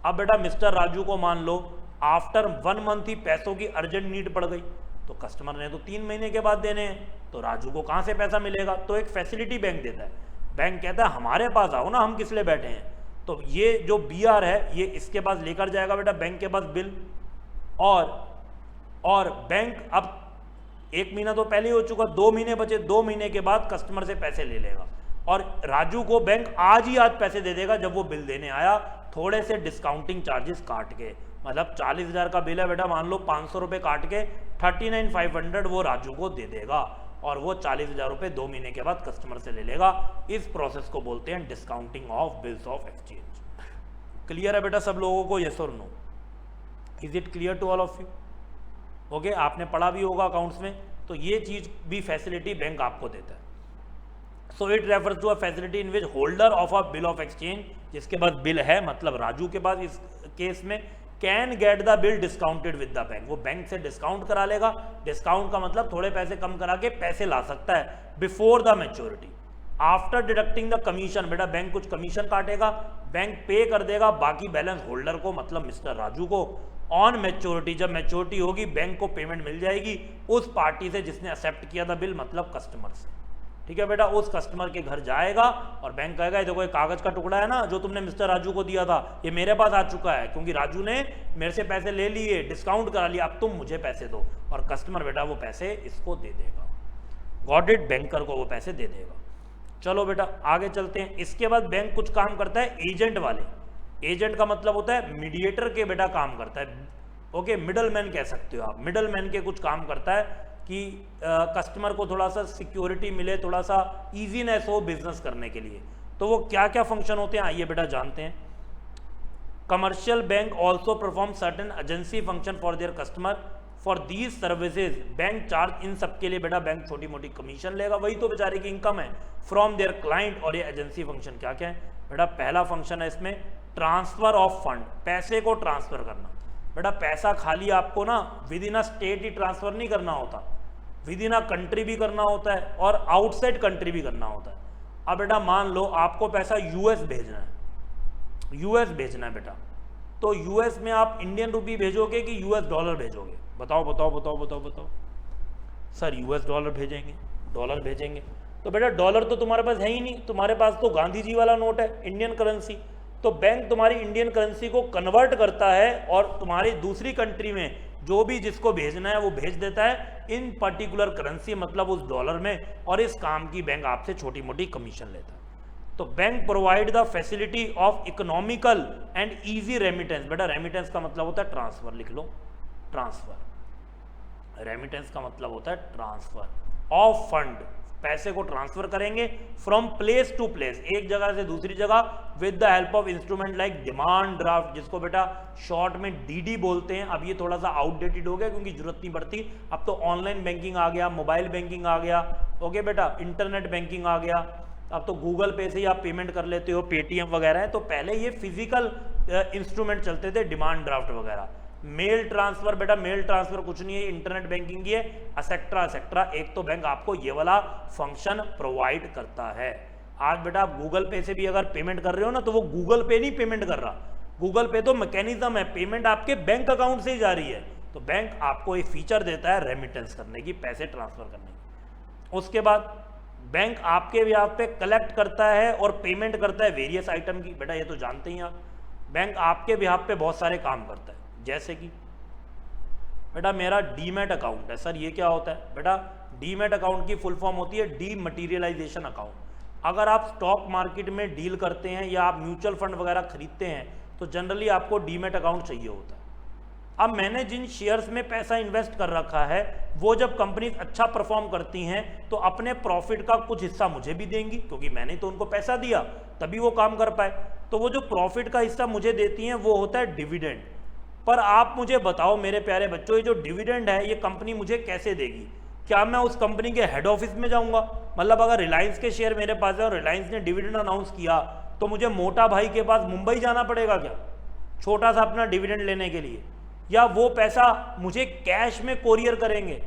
S1: अब बेटा मिस्टर राजू को मान लो आफ्टर 1 मंथ ही पैसों की अर्जेंट नीड पड़ गई, तो कस्टमर ने तो 3 महीने के बाद देने हैं, तो राजू को कहाँ से पैसा मिलेगा। तो एक फैसिलिटी बैंक देता है, बैंक कहता है हमारे पास आओ ना, हम किस लिए बैठे हैं। तो ये जो BR है ये इसके पास लेकर जाएगा बेटा बैंक के पास बिल, और बैंक अब 1 महीना तो पहले ही हो चुका, 2 महीने बचे, 2 महीने के बाद कस्टमर से पैसे ले लेगा, और राजू को बैंक आज ही आज पैसे दे देगा जब वो बिल देने आया, थोड़े से डिस्काउंटिंग चार्जेस काट के। मतलब 40,000 का बिल है बेटा, मान लो 500 रुपये काट के 39,500 वो राजू को दे देगा, और वो 40,000 रुपये 2 महीने के बाद कस्टमर से ले लेगा। इस प्रोसेस को बोलते हैं discounting of bills of exchange. Clear है बेटा सब लोगों को, यस और no? Is it clear to all of you? Okay, आपने पढ़ा भी होगा अकाउंट्स में, तो ये चीज भी फैसिलिटी बैंक आपको देता है। So it refers to a facility in which holder of a bill of exchange, जिसके पास बिल है, मतलब राजू के पास इस केस में, can get the bill discounted with the bank, वो बैंक से डिस्काउंट करा लेगा। डिस्काउंट का मतलब थोड़े पैसे कम करा के पैसे ला सकता है before the maturity, after deducting the commission. बेटा बैंक कुछ कमीशन काटेगा, बैंक पे कर देगा बाकी बैलेंस होल्डर को, मतलब मिस्टर राजू को। ऑन मैच्योरिटी, जब मैच्योरिटी होगी बैंक को पेमेंट मिल जाएगी उस पार्टी से जिसने एक्सेप्ट किया था बिल, मतलब कस्टमर से। ठीक है बेटा, उस कस्टमर के घर जाएगा और बैंक कहेगा ये देखो ये कागज का टुकड़ा है ना जो तुमने मिस्टर राजू को दिया था, ये मेरे पास आ चुका है क्योंकि राजू ने मेरे से पैसे ले लिए, डिस्काउंट करा लिया, अब तुम मुझे पैसे दो। और कस्टमर बेटा वो पैसे इसको दे देगा, गॉट इट, बैंकर को वो पैसे दे देगा। चलो बेटा आगे चलते हैं। इसके बाद बैंक कुछ काम करता है एजेंट वाले। एजेंट का मतलब होता है मीडिएटर के बेटा काम करता है, ओके, मिडलमैन कह सकते हो आप। मिडलमैन के कुछ काम करता है कि कस्टमर को थोड़ा सा सिक्योरिटी मिले, थोड़ा सा इजीनेस हो बिजनेस करने के लिए। तो वो क्या क्या फंक्शन होते हैं आइए बेटा जानते हैं। Commercial bank also perform certain agency function for their customer, for these services bank charge, इन सब के लिए बेटा बैंक छोटी मोटी कमीशन लेगा, वही तो बेचारे की इनकम है फ्रॉम देयर क्लाइंट। और ये एजेंसी फंक्शन क्या क्या है बेटा, पहला फंक्शन है इसमें ट्रांसफर ऑफ फंड, पैसे को ट्रांसफर करना। बेटा पैसा खाली आपको ना with in a state he transfer नहीं करना होता, विद इन अ कंट्री भी करना होता है और आउटसाइड कंट्री भी करना होता है। अब बेटा मान लो आपको पैसा US भेजना है, यूएस भेजना है बेटा, तो यूएस में आप इंडियन रुपी भेजोगे कि यूएस डॉलर भेजोगे? बताओ बताओ बताओ बताओ बताओ। सर यूएस डॉलर भेजेंगे, डॉलर भेजेंगे। तो बेटा डॉलर तो तुम्हारे पास है ही नहीं, तुम्हारे पास तो गांधी जी वाला नोट है, इंडियन करेंसी। तो बैंक तुम्हारी इंडियन करेंसी को कन्वर्ट करता है और तुम्हारी दूसरी कंट्री में जो भी जिसको भेजना है वो भेज देता है इन पर्टिकुलर करेंसी, मतलब उस डॉलर में, और इस काम की बैंक आपसे छोटी मोटी कमीशन लेता है। तो bank provide the facility of economical and easy remittance. बेटा रेमिटेंस का मतलब होता है ट्रांसफर, लिख लो ट्रांसफर। रेमिटेंस का मतलब होता है ट्रांसफर ऑफ फंड, पैसे को ट्रांसफर करेंगे फ्रॉम प्लेस टू प्लेस, एक जगह से दूसरी जगह, with the help of instrument like demand draft, जिसको बेटा शॉर्ट में डीडी बोलते हैं। अब ये थोड़ा सा आउटडेटेड हो गया क्योंकि जरूरत नहीं पड़ती, अब तो ऑनलाइन बैंकिंग आ गया, मोबाइल बैंकिंग आ गया, ओके बेटा, इंटरनेट बैंकिंग आ गया, अब तो गूगल पे से ही आप पेमेंट कर लेते हो, पेटीएम वगैरह है। तो पहले ये फिजिकल इंस्ट्रूमेंट चलते थे, डिमांड ड्राफ्ट वगैरह। मेल ट्रांसफर, बेटा मेल ट्रांसफर कुछ नहीं है, इंटरनेट बैंकिंग है, असेक्ट्रा असेक्ट्रा। एक तो बैंक आपको ये वाला फंक्शन प्रोवाइड करता है। आज बेटा आप गूगल पे से भी अगर पेमेंट कर रहे हो ना, तो वो गूगल पे नहीं पेमेंट कर रहा, गूगल पे तो मैकेनिज्म है, पेमेंट आपके बैंक अकाउंट से ही जा रही है। तो बैंक आपको एक फीचर देता है रेमिटेंस करने की, पैसे ट्रांसफर करने की। उसके बाद बैंक आपके ब्याज पे कलेक्ट करता है और पेमेंट करता है वेरियस आइटम की। बेटा ये तो जानते ही आप, बैंक आपके ब्याज पे बहुत सारे काम करता है, जैसे कि बेटा मेरा डीमैट अकाउंट है। सर ये क्या होता है? बेटा डीमैट अकाउंट की फुल फॉर्म होती है डीमटीरियलाइजेशन अकाउंट। अगर आप स्टॉक मार्केट में डील करते हैं या आप म्यूचुअल फंड वगैरह खरीदते हैं तो जनरली आपको डीमैट अकाउंट चाहिए होता है। अब मैंने जिन शेयर्स में पैसा इन्वेस्ट कर रखा है वो जब कंपनी अच्छा परफॉर्म करती हैं तो अपने प्रॉफिट का कुछ हिस्सा मुझे भी देंगी, क्योंकि मैंने तो उनको पैसा दिया तभी वो काम कर पाए। तो वो जो प्रॉफिट का हिस्सा मुझे देती हैं वो होता है डिविडेंड। पर आप मुझे बताओ मेरे प्यारे बच्चों, ये जो डिविडेंड है ये कंपनी मुझे कैसे देगी? क्या मैं उस कंपनी के हेड ऑफिस में जाऊंगा? मतलब अगर रिलायंस के शेयर मेरे पास है और रिलायंस ने डिविडेंड अनाउंस किया तो मुझे मोटा भाई के पास मुंबई जाना पड़ेगा क्या छोटा सा अपना डिविडेंड लेने के लिए? या वो पैसा मुझे कैश में कोरियर करेंगे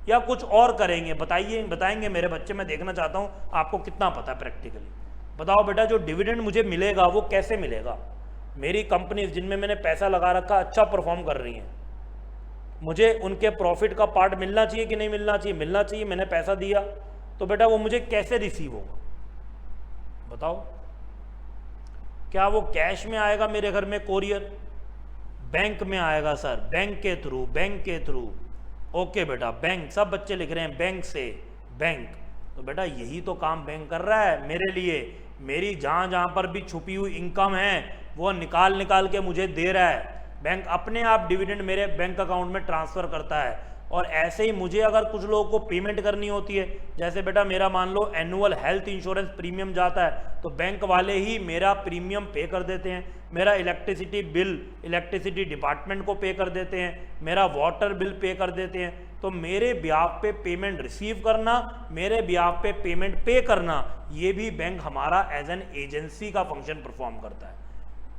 S1: या कुछ और करेंगे? बताइए, बताएंगे मेरे बच्चे, मैं देखना चाहता हूं आपको कितना पता है प्रैक्टिकली। बताओ बेटा जो डिविडेंड मुझे मिलेगा वो कैसे मिलेगा? मेरी कंपनी जिनमें मैंने पैसा लगा रखा अच्छा परफॉर्म कर रही हैं, मुझे उनके प्रॉफिट का पार्ट मिलना चाहिए कि नहीं मिलना चाहिए? मिलना चाहिए, मैंने पैसा दिया, तो बेटा वो मुझे कैसे रिसीव होगा? बताओ, क्या वो कैश में आएगा मेरे घर में कोरियर? बैंक में आएगा सर, बैंक के थ्रू, बैंक के थ्रू। ओके बेटा, बैंक, सब बच्चे लिख रहे हैं बैंक से, बैंक। तो बेटा यही तो काम बैंक कर रहा है मेरे लिए। मेरी जहाँ जहाँ पर भी छुपी हुई इनकम है वो निकाल निकाल के मुझे दे रहा है। बैंक अपने आप डिविडेंड मेरे बैंक अकाउंट में ट्रांसफ़र करता है। और ऐसे ही मुझे अगर कुछ लोगों को पेमेंट करनी होती है, जैसे बेटा मेरा मान लो एनुअल हेल्थ इंश्योरेंस प्रीमियम जाता है तो बैंक वाले ही मेरा प्रीमियम पे कर देते हैं, मेरा इलेक्ट्रिसिटी बिल इलेक्ट्रिसिटी डिपार्टमेंट को पे कर देते हैं, मेरा वाटर बिल पे कर देते हैं। तो मेरे ब्याज पे पेमेंट रिसीव करना, मेरे ब्याज पे पेमेंट पे करना, ये भी बैंक हमारा एज एन एजेंसी का फंक्शन परफॉर्म करता है।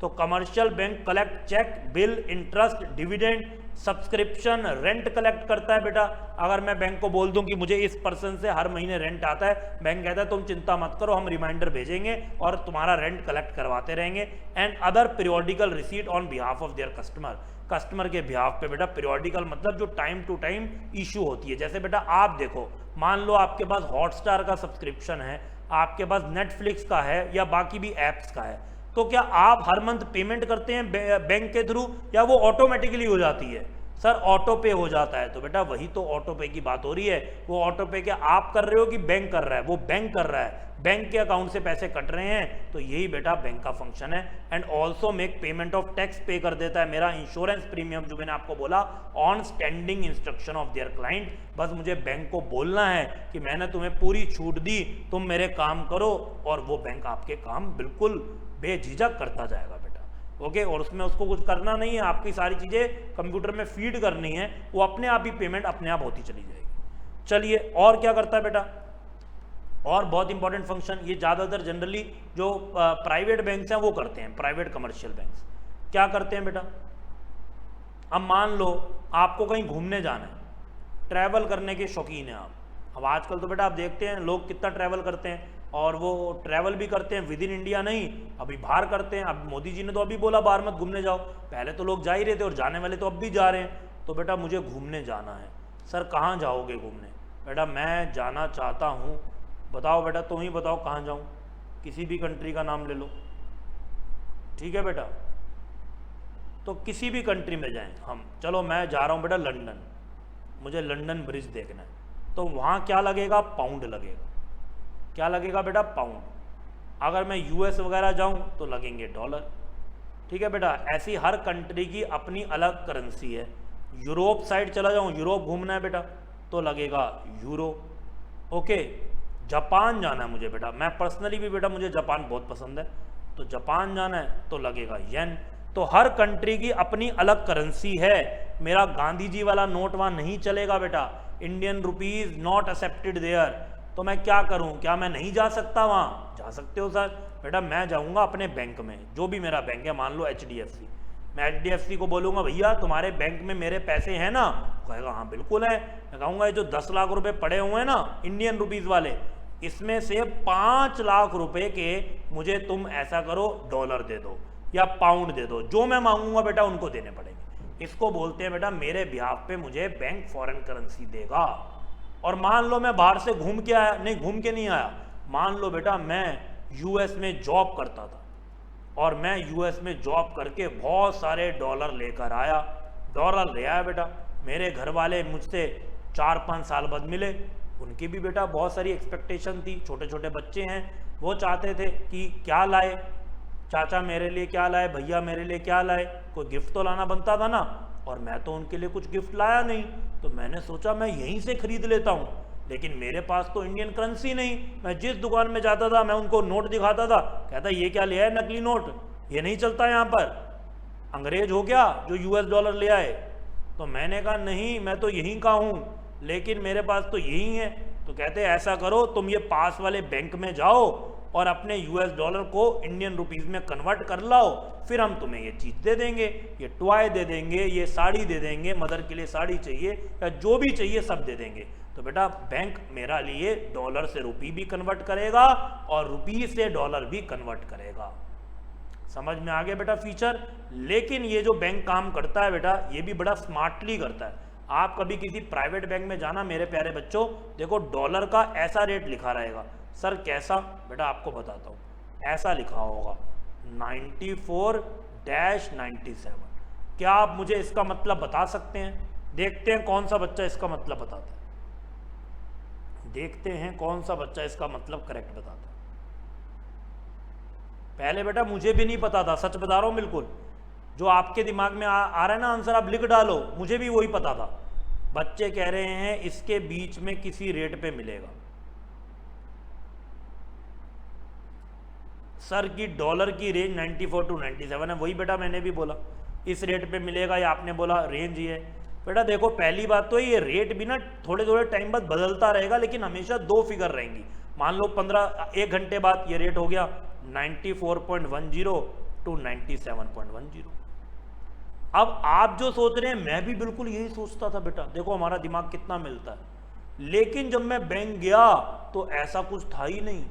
S1: तो commercial bank collect cheque, bill, interest, dividend, subscription, rent collect करता है। बेटा अगर मैं बैंक को बोल दूं कि मुझे इस पर्सन से हर महीने रेंट आता है, बैंक कहता है तुम चिंता मत करो, हम रिमाइंडर भेजेंगे और तुम्हारा रेंट कलेक्ट करवाते रहेंगे। And other periodical receipt on behalf of their customer, customer के बिहाफ पे। बेटा पीरियोडिकल मतलब जो टाइम टू टाइम इशू होती है। जैसे बेटा आप देखो, मान लो आपके पास हॉटस्टार का सब्सक्रिप्शन है, आपके पास नेटफ्लिक्स का है या बाकी भी ऐप्स का है, तो क्या आप हर मंथ पेमेंट करते हैं बैंक के थ्रू या वो ऑटोमेटिकली हो जाती है? सर ऑटो पे हो जाता है। तो बेटा वही तो ऑटो पे की बात हो रही है। वो ऑटो पे क्या आप कर रहे हो कि बैंक कर रहा है? वो बैंक कर रहा है, बैंक के अकाउंट से पैसे कट रहे हैं। तो यही बेटा बैंक का फंक्शन है। And also make payment of tax, पे कर देता है मेरा इंश्योरेंस प्रीमियम, जो मैंने आपको बोला, on standing instruction of their client. बस मुझे बैंक को बोलना है कि मैंने तुम्हें पूरी छूट दी, तुम मेरे काम करो, और वो बैंक आपके काम बिल्कुल बेझिझक करता जाएगा बेटा। ओके, और उसमें उसको कुछ करना नहीं है, आपकी सारी चीज़ें कंप्यूटर में फीड करनी है, वो अपने आप ही पेमेंट अपने आप होती चली जाएगी। चलिए और क्या करता है बेटा? और बहुत इंपॉर्टेंट फंक्शन, ये ज़्यादातर जनरली जो प्राइवेट बैंक्स हैं वो करते हैं, प्राइवेट कमर्शियल बैंक्स क्या करते हैं बेटा? अब मान लो आपको कहीं घूमने जाना है, ट्रैवल करने के शौकीन हैं आप। अब आजकल तो बेटा आप देखते हैं लोग कितना ट्रैवल करते हैं, और वो ट्रैवल भी करते हैं विद इन इंडिया, नहीं अभी बाहर करते हैं। अब मोदी जी ने तो अभी बोला बाहर मत घूमने जाओ, पहले तो लोग जा ही रहे थे और जाने वाले तो अब भी जा रहे हैं। तो बेटा मुझे घूमने जाना है। सर कहाँ जाओगे घूमने? बेटा मैं जाना चाहता हूँ, बताओ बेटा तुम ही बताओ कहाँ जाऊँ, किसी भी कंट्री का नाम ले लो, ठीक है बेटा, तो किसी भी कंट्री में जाएं हम। चलो मैं जा रहा हूँ बेटा लंदन, मुझे लंदन ब्रिज देखना है, तो वहाँ क्या लगेगा? पाउंड लगेगा। क्या लगेगा बेटा? पाउंड। अगर मैं यूएस वगैरह जाऊँ तो लगेंगे डॉलर, ठीक है बेटा। ऐसी हर कंट्री की अपनी अलग करेंसी है। यूरोप साइड चला जाऊँ, यूरोप घूमना है बेटा, तो लगेगा यूरो, ओके। जापान जाना है मुझे बेटा, मैं पर्सनली भी बेटा मुझे जापान बहुत पसंद है, तो जापान जाना है तो लगेगा येन। तो हर कंट्री की अपनी अलग करेंसी है। मेरा गांधी जी वाला नोट वहाँ नहीं चलेगा बेटा, Indian rupees not accepted there. तो मैं क्या करूं? क्या मैं नहीं जा सकता वहाँ? जा सकते हो सर। बेटा मैं जाऊंगा अपने बैंक में, जो भी मेरा बैंक है, मान लो HDFC, मैं HDFC को बोलूँगा भैया तुम्हारे बैंक में मेरे पैसे हैं ना? कहेगा हाँ बिल्कुल है। मैं कहूँगा ये जो 10 लाख रुपए पड़े हुए हैं ना इंडियन रुपीज़ वाले, इसमें से 5 लाख रुपए के मुझे तुम ऐसा करो डॉलर दे दो या पाउंड दे दो, जो मैं मांगूंगा बेटा उनको देने पड़ेंगे। इसको बोलते हैं बेटा मेरे बिहाफ पे मुझे बैंक फॉरेन करेंसी देगा। और मान लो मैं बाहर से घूम के आया, नहीं घूम के नहीं आया, मान लो बेटा मैं यूएस में जॉब करता था और मैं यूएस में जॉब करके बहुत सारे डॉलर लेकर आया, डॉलर ले आया बेटा। मेरे घर वाले मुझसे 4-5 साल बाद मिले, उनकी भी बेटा बहुत सारी एक्सपेक्टेशन थी, छोटे छोटे बच्चे हैं, वो चाहते थे कि क्या लाए चाचा मेरे लिए, क्या लाए भैया मेरे लिए, क्या लाए, कोई गिफ्ट तो लाना बनता था ना। और मैं तो उनके लिए कुछ गिफ्ट लाया नहीं, तो मैंने सोचा मैं यहीं से खरीद लेता हूँ, लेकिन मेरे पास तो इंडियन करेंसी नहीं। मैं जिस दुकान में जाता था मैं उनको नोट दिखाता था, कहता ये क्या ले आए नकली नोट, ये नहीं चलता यहाँ पर, अंग्रेज हो क्या जो US डॉलर ले आए। तो मैंने कहा नहीं मैं तो यहीं का हूँ, लेकिन मेरे पास तो यही है। तो कहते ऐसा करो तुम ये पास वाले बैंक में जाओ और अपने US डॉलर को इंडियन रुपीज़ में कन्वर्ट कर लाओ, फिर हम तुम्हें ये चीज़ दे देंगे, ये टॉय दे देंगे, ये साड़ी दे देंगे, मदर के लिए साड़ी चाहिए या जो भी चाहिए सब दे देंगे। तो बेटा बैंक मेरा लिए डॉलर से रुपी भी कन्वर्ट करेगा और रुपी से डॉलर भी कन्वर्ट करेगा। समझ में आ गया बेटा फीचर। लेकिन ये जो बैंक काम करता है बेटा, ये भी बड़ा स्मार्टली करता है। आप कभी किसी प्राइवेट बैंक में जाना मेरे प्यारे बच्चों, देखो डॉलर का ऐसा रेट लिखा रहेगा। सर कैसा? बेटा आपको बताता हूँ, ऐसा लिखा होगा 94-97। क्या आप मुझे इसका मतलब बता सकते हैं? देखते हैं कौन सा बच्चा इसका मतलब बताता है, देखते हैं कौन सा बच्चा इसका मतलब करेक्ट बताता है। पहले बेटा मुझे भी नहीं पता था, सच बता रहा हूँ बिल्कुल। जो आपके दिमाग में आ रहा है ना आंसर, आप लिख डालो, मुझे भी वही पता था। बच्चे कह रहे हैं इसके बीच में किसी रेट पे मिलेगा। सर की डॉलर की रेंज 94-97 है, वही बेटा मैंने भी बोला इस रेट पे मिलेगा, या आपने बोला रेंज ही है। बेटा देखो पहली बात तो ये रेट भी ना थोड़े थोड़े टाइम बाद बदलता रहेगा, लेकिन हमेशा 2 फिगर रहेंगी। मान लो 1 घंटे बाद ये रेट हो गया 94.10 to 97.10। अब आप जो सोच रहे हैं मैं भी बिल्कुल यही सोचता था बेटा, देखो हमारा दिमाग कितना मिलता है। लेकिन जब मैं बैंक गया तो ऐसा कुछ था ही नहीं,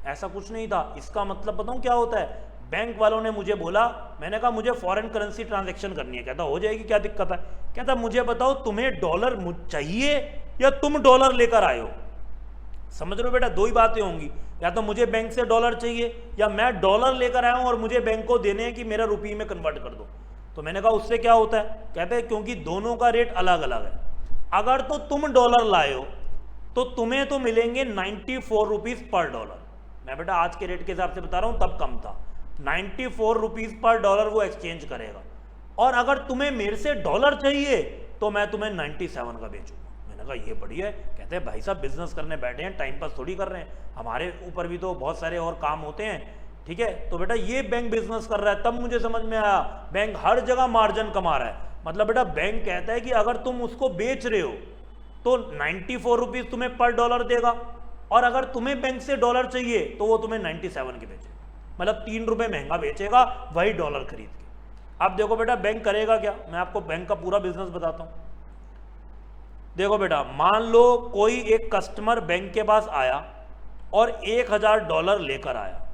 S1: ऐसा कुछ नहीं था। इसका मतलब बताऊं क्या होता है? बैंक वालों ने मुझे बोला, मैंने कहा मुझे फॉरेन करेंसी ट्रांजैक्शन करनी है। कहता हो जाएगी, क्या दिक्कत है? कहता मुझे बताओ तुम्हें डॉलर चाहिए या तुम डॉलर लेकर आए हो। समझ रहे हो बेटा, 2 ही बातें होंगी, या तो मुझे बैंक से डॉलर चाहिए या मैं डॉलर लेकर आया हूं और मुझे बैंक को देने हैं कि मेरा रुपये में कन्वर्ट कर दो। तो मैंने कहा उससे क्या होता है? कहते हैं क्योंकि दोनों का रेट अलग अलग है। अगर तो तुम डॉलर लाए हो तो तुम्हें तो मिलेंगे 94 रुपीज पर डॉलर। मैं बेटा आज के रेट के हिसाब से बता रहा हूं, तब कम था। 94 रुपीज पर डॉलर वो एक्सचेंज करेगा। और अगर तुम्हें मेरे से डॉलर चाहिए तो मैं तुम्हें 97 का बेचूंगा। मैंने कहा ये बढ़िया है। कहते हैं भाई साहब बिजनेस करने बैठे हैं, टाइम पास थोड़ी कर रहे हैं, हमारे ऊपर भी तो बहुत सारे और काम होते हैं। ठीक है, तो बेटा ये बैंक बिजनेस कर रहा है। तब मुझे समझ में आया बैंक हर जगह मार्जिन कमा रहा है। मतलब बेटा बैंक कहता है कि अगर तुम उसको बेच रहे हो तो 94 रुपीज तुम्हें पर डॉलर देगा, और अगर तुम्हें बैंक से डॉलर चाहिए तो वो तुम्हें 97 के बेचेगा। मतलब 3 रुपए महंगा बेचेगा वही डॉलर खरीद के। अब देखो बेटा बैंक करेगा क्या, मैं आपको बैंक का पूरा बिजनेस बताता हूं। देखो बेटा मान लो कोई एक कस्टमर बैंक के पास आया और $1000 लेकर आया,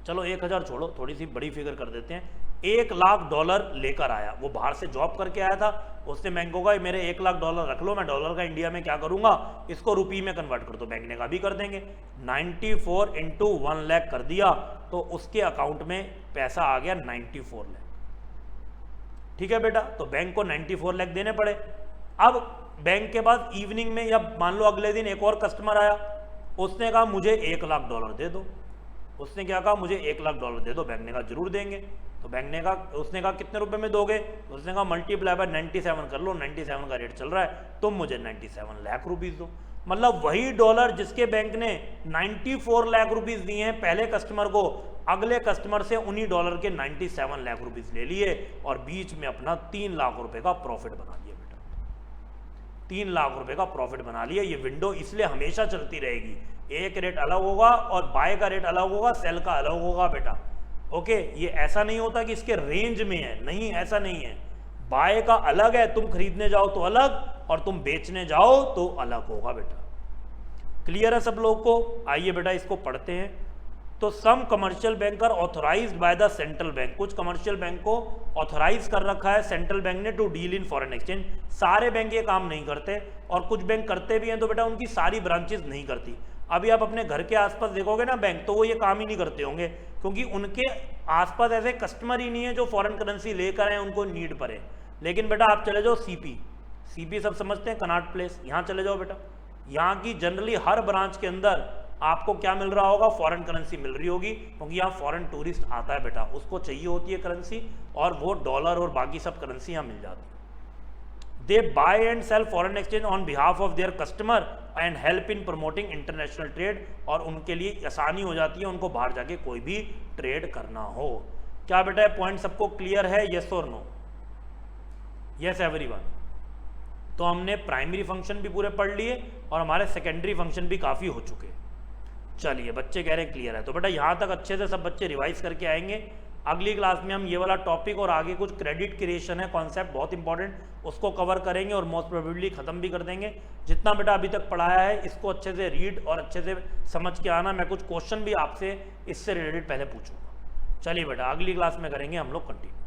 S1: चलो 1000 छोड़ो, थोड़ी सी बड़ी फिगर कर देते हैं, $1,00,000 लेकर आया। वो बाहर से जॉब करके आया था, उसने बैंक को कहा मेरे $1,00,000 रख लो, मैं डॉलर का इंडिया में क्या करूंगा, इसको रुपये में कन्वर्ट कर दो। बैंक ने कहा भी कर देंगे। 94 इंटू 1 लाख कर दिया, तो उसके अकाउंट में पैसा आ गया 94 लाख। ठीक है बेटा, तो बैंक को 94 लाख देने पड़े। अब बैंक के बाद इवनिंग में या मान लो अगले दिन एक और कस्टमर आया, उसने कहा मुझे $1,00,000 दे दो। उसने क्या कहा, मुझे $1,00,000 दे दो। बैंक ने कहा जरूर देंगे। तो बैंक ने कहा, उसने कहा कितने रुपए में दोगे, तो उसने कहा मल्टीप्लाई बाय 97 कर लो, 97 का रेट चल रहा है, तुम मुझे 97 लाख रुपीस दो। मतलब वही डॉलर जिसके बैंक ने 94 लाख रुपीस दिए हैं पहले कस्टमर को, अगले कस्टमर से उन्हीं डॉलर के 97 लाख रुपीस ले लिए और बीच में अपना 3 लाख रुपए का प्रॉफिट बना लिया बेटा। 3 लाख रुपए का प्रॉफिट बना लिया। ये विंडो इसलिए हमेशा चलती रहेगी, एक रेट अलग होगा और बाय का रेट अलग होगा, सेल का अलग होगा बेटा। ओके, ये ऐसा नहीं होता कि इसके रेंज में है, नहीं, ऐसा नहीं है। बाय का अलग है, तुम खरीदने जाओ तो अलग और तुम बेचने जाओ तो अलग होगा बेटा। क्लियर है सब लोग को? आइए बेटा इसको पढ़ते हैं। तो some commercial bank are authorised by the central bank, कुछ कमर्शियल बैंक को ऑथोराइज कर रखा है सेंट्रल बैंक ने to deal in foreign exchange. सारे बैंक ये काम नहीं करते और कुछ बैंक करते भी हैं, तो बेटा उनकी सारी ब्रांचेस नहीं करती। अभी आप अपने घर के आसपास देखोगे ना बैंक, तो वो ये काम ही नहीं करते होंगे, क्योंकि उनके आसपास ऐसे कस्टमर ही नहीं है जो फॉरेन करेंसी लेकर आए, उनको नीड पड़े। लेकिन बेटा आप चले जाओ सीपी सब समझते हैं, कनॉट प्लेस, यहाँ चले जाओ बेटा, यहाँ की जनरली हर ब्रांच के अंदर आपको क्या मिल रहा होगा, फॉरेन करेंसी मिल रही होगी, क्योंकि यहाँ फॉरेन टूरिस्ट आता है बेटा, उसको चाहिए होती है करेंसी, और वो डॉलर और बाकी सब करेंसी यहाँ मिल जाती है। They buy and sell foreign exchange on behalf of their customer and help in promoting international trade, और उनके लिए आसानी हो जाती है उनको बाहर जाके कोई भी ट्रेड करना हो। क्या बेटा पॉइंट सबको क्लियर है? यस और नो? Yes everyone. तो हमने प्राइमरी फंक्शन भी पूरे पढ़ लिए और हमारे सेकेंडरी फंक्शन भी काफ़ी हो चुके हैं। चलिए, बच्चे कह रहे हैं क्लियर है, तो बेटा यहाँ तक अच्छे से सब बच्चे रिवाइज करके आएंगे। अगली क्लास में हम ये वाला टॉपिक और आगे कुछ क्रेडिट क्रिएशन है कॉन्सेप्ट बहुत इंपॉर्टेंट, उसको कवर करेंगे और मोस्ट प्रोबेबली खत्म भी कर देंगे। जितना बेटा अभी तक पढ़ाया है इसको अच्छे से रीड और अच्छे से समझ के आना। मैं कुछ क्वेश्चन भी आपसे इससे रिलेटेड पहले पूछूंगा। चलिए बेटा, अगली क्लास में करेंगे हम लोग कंटिन्यू।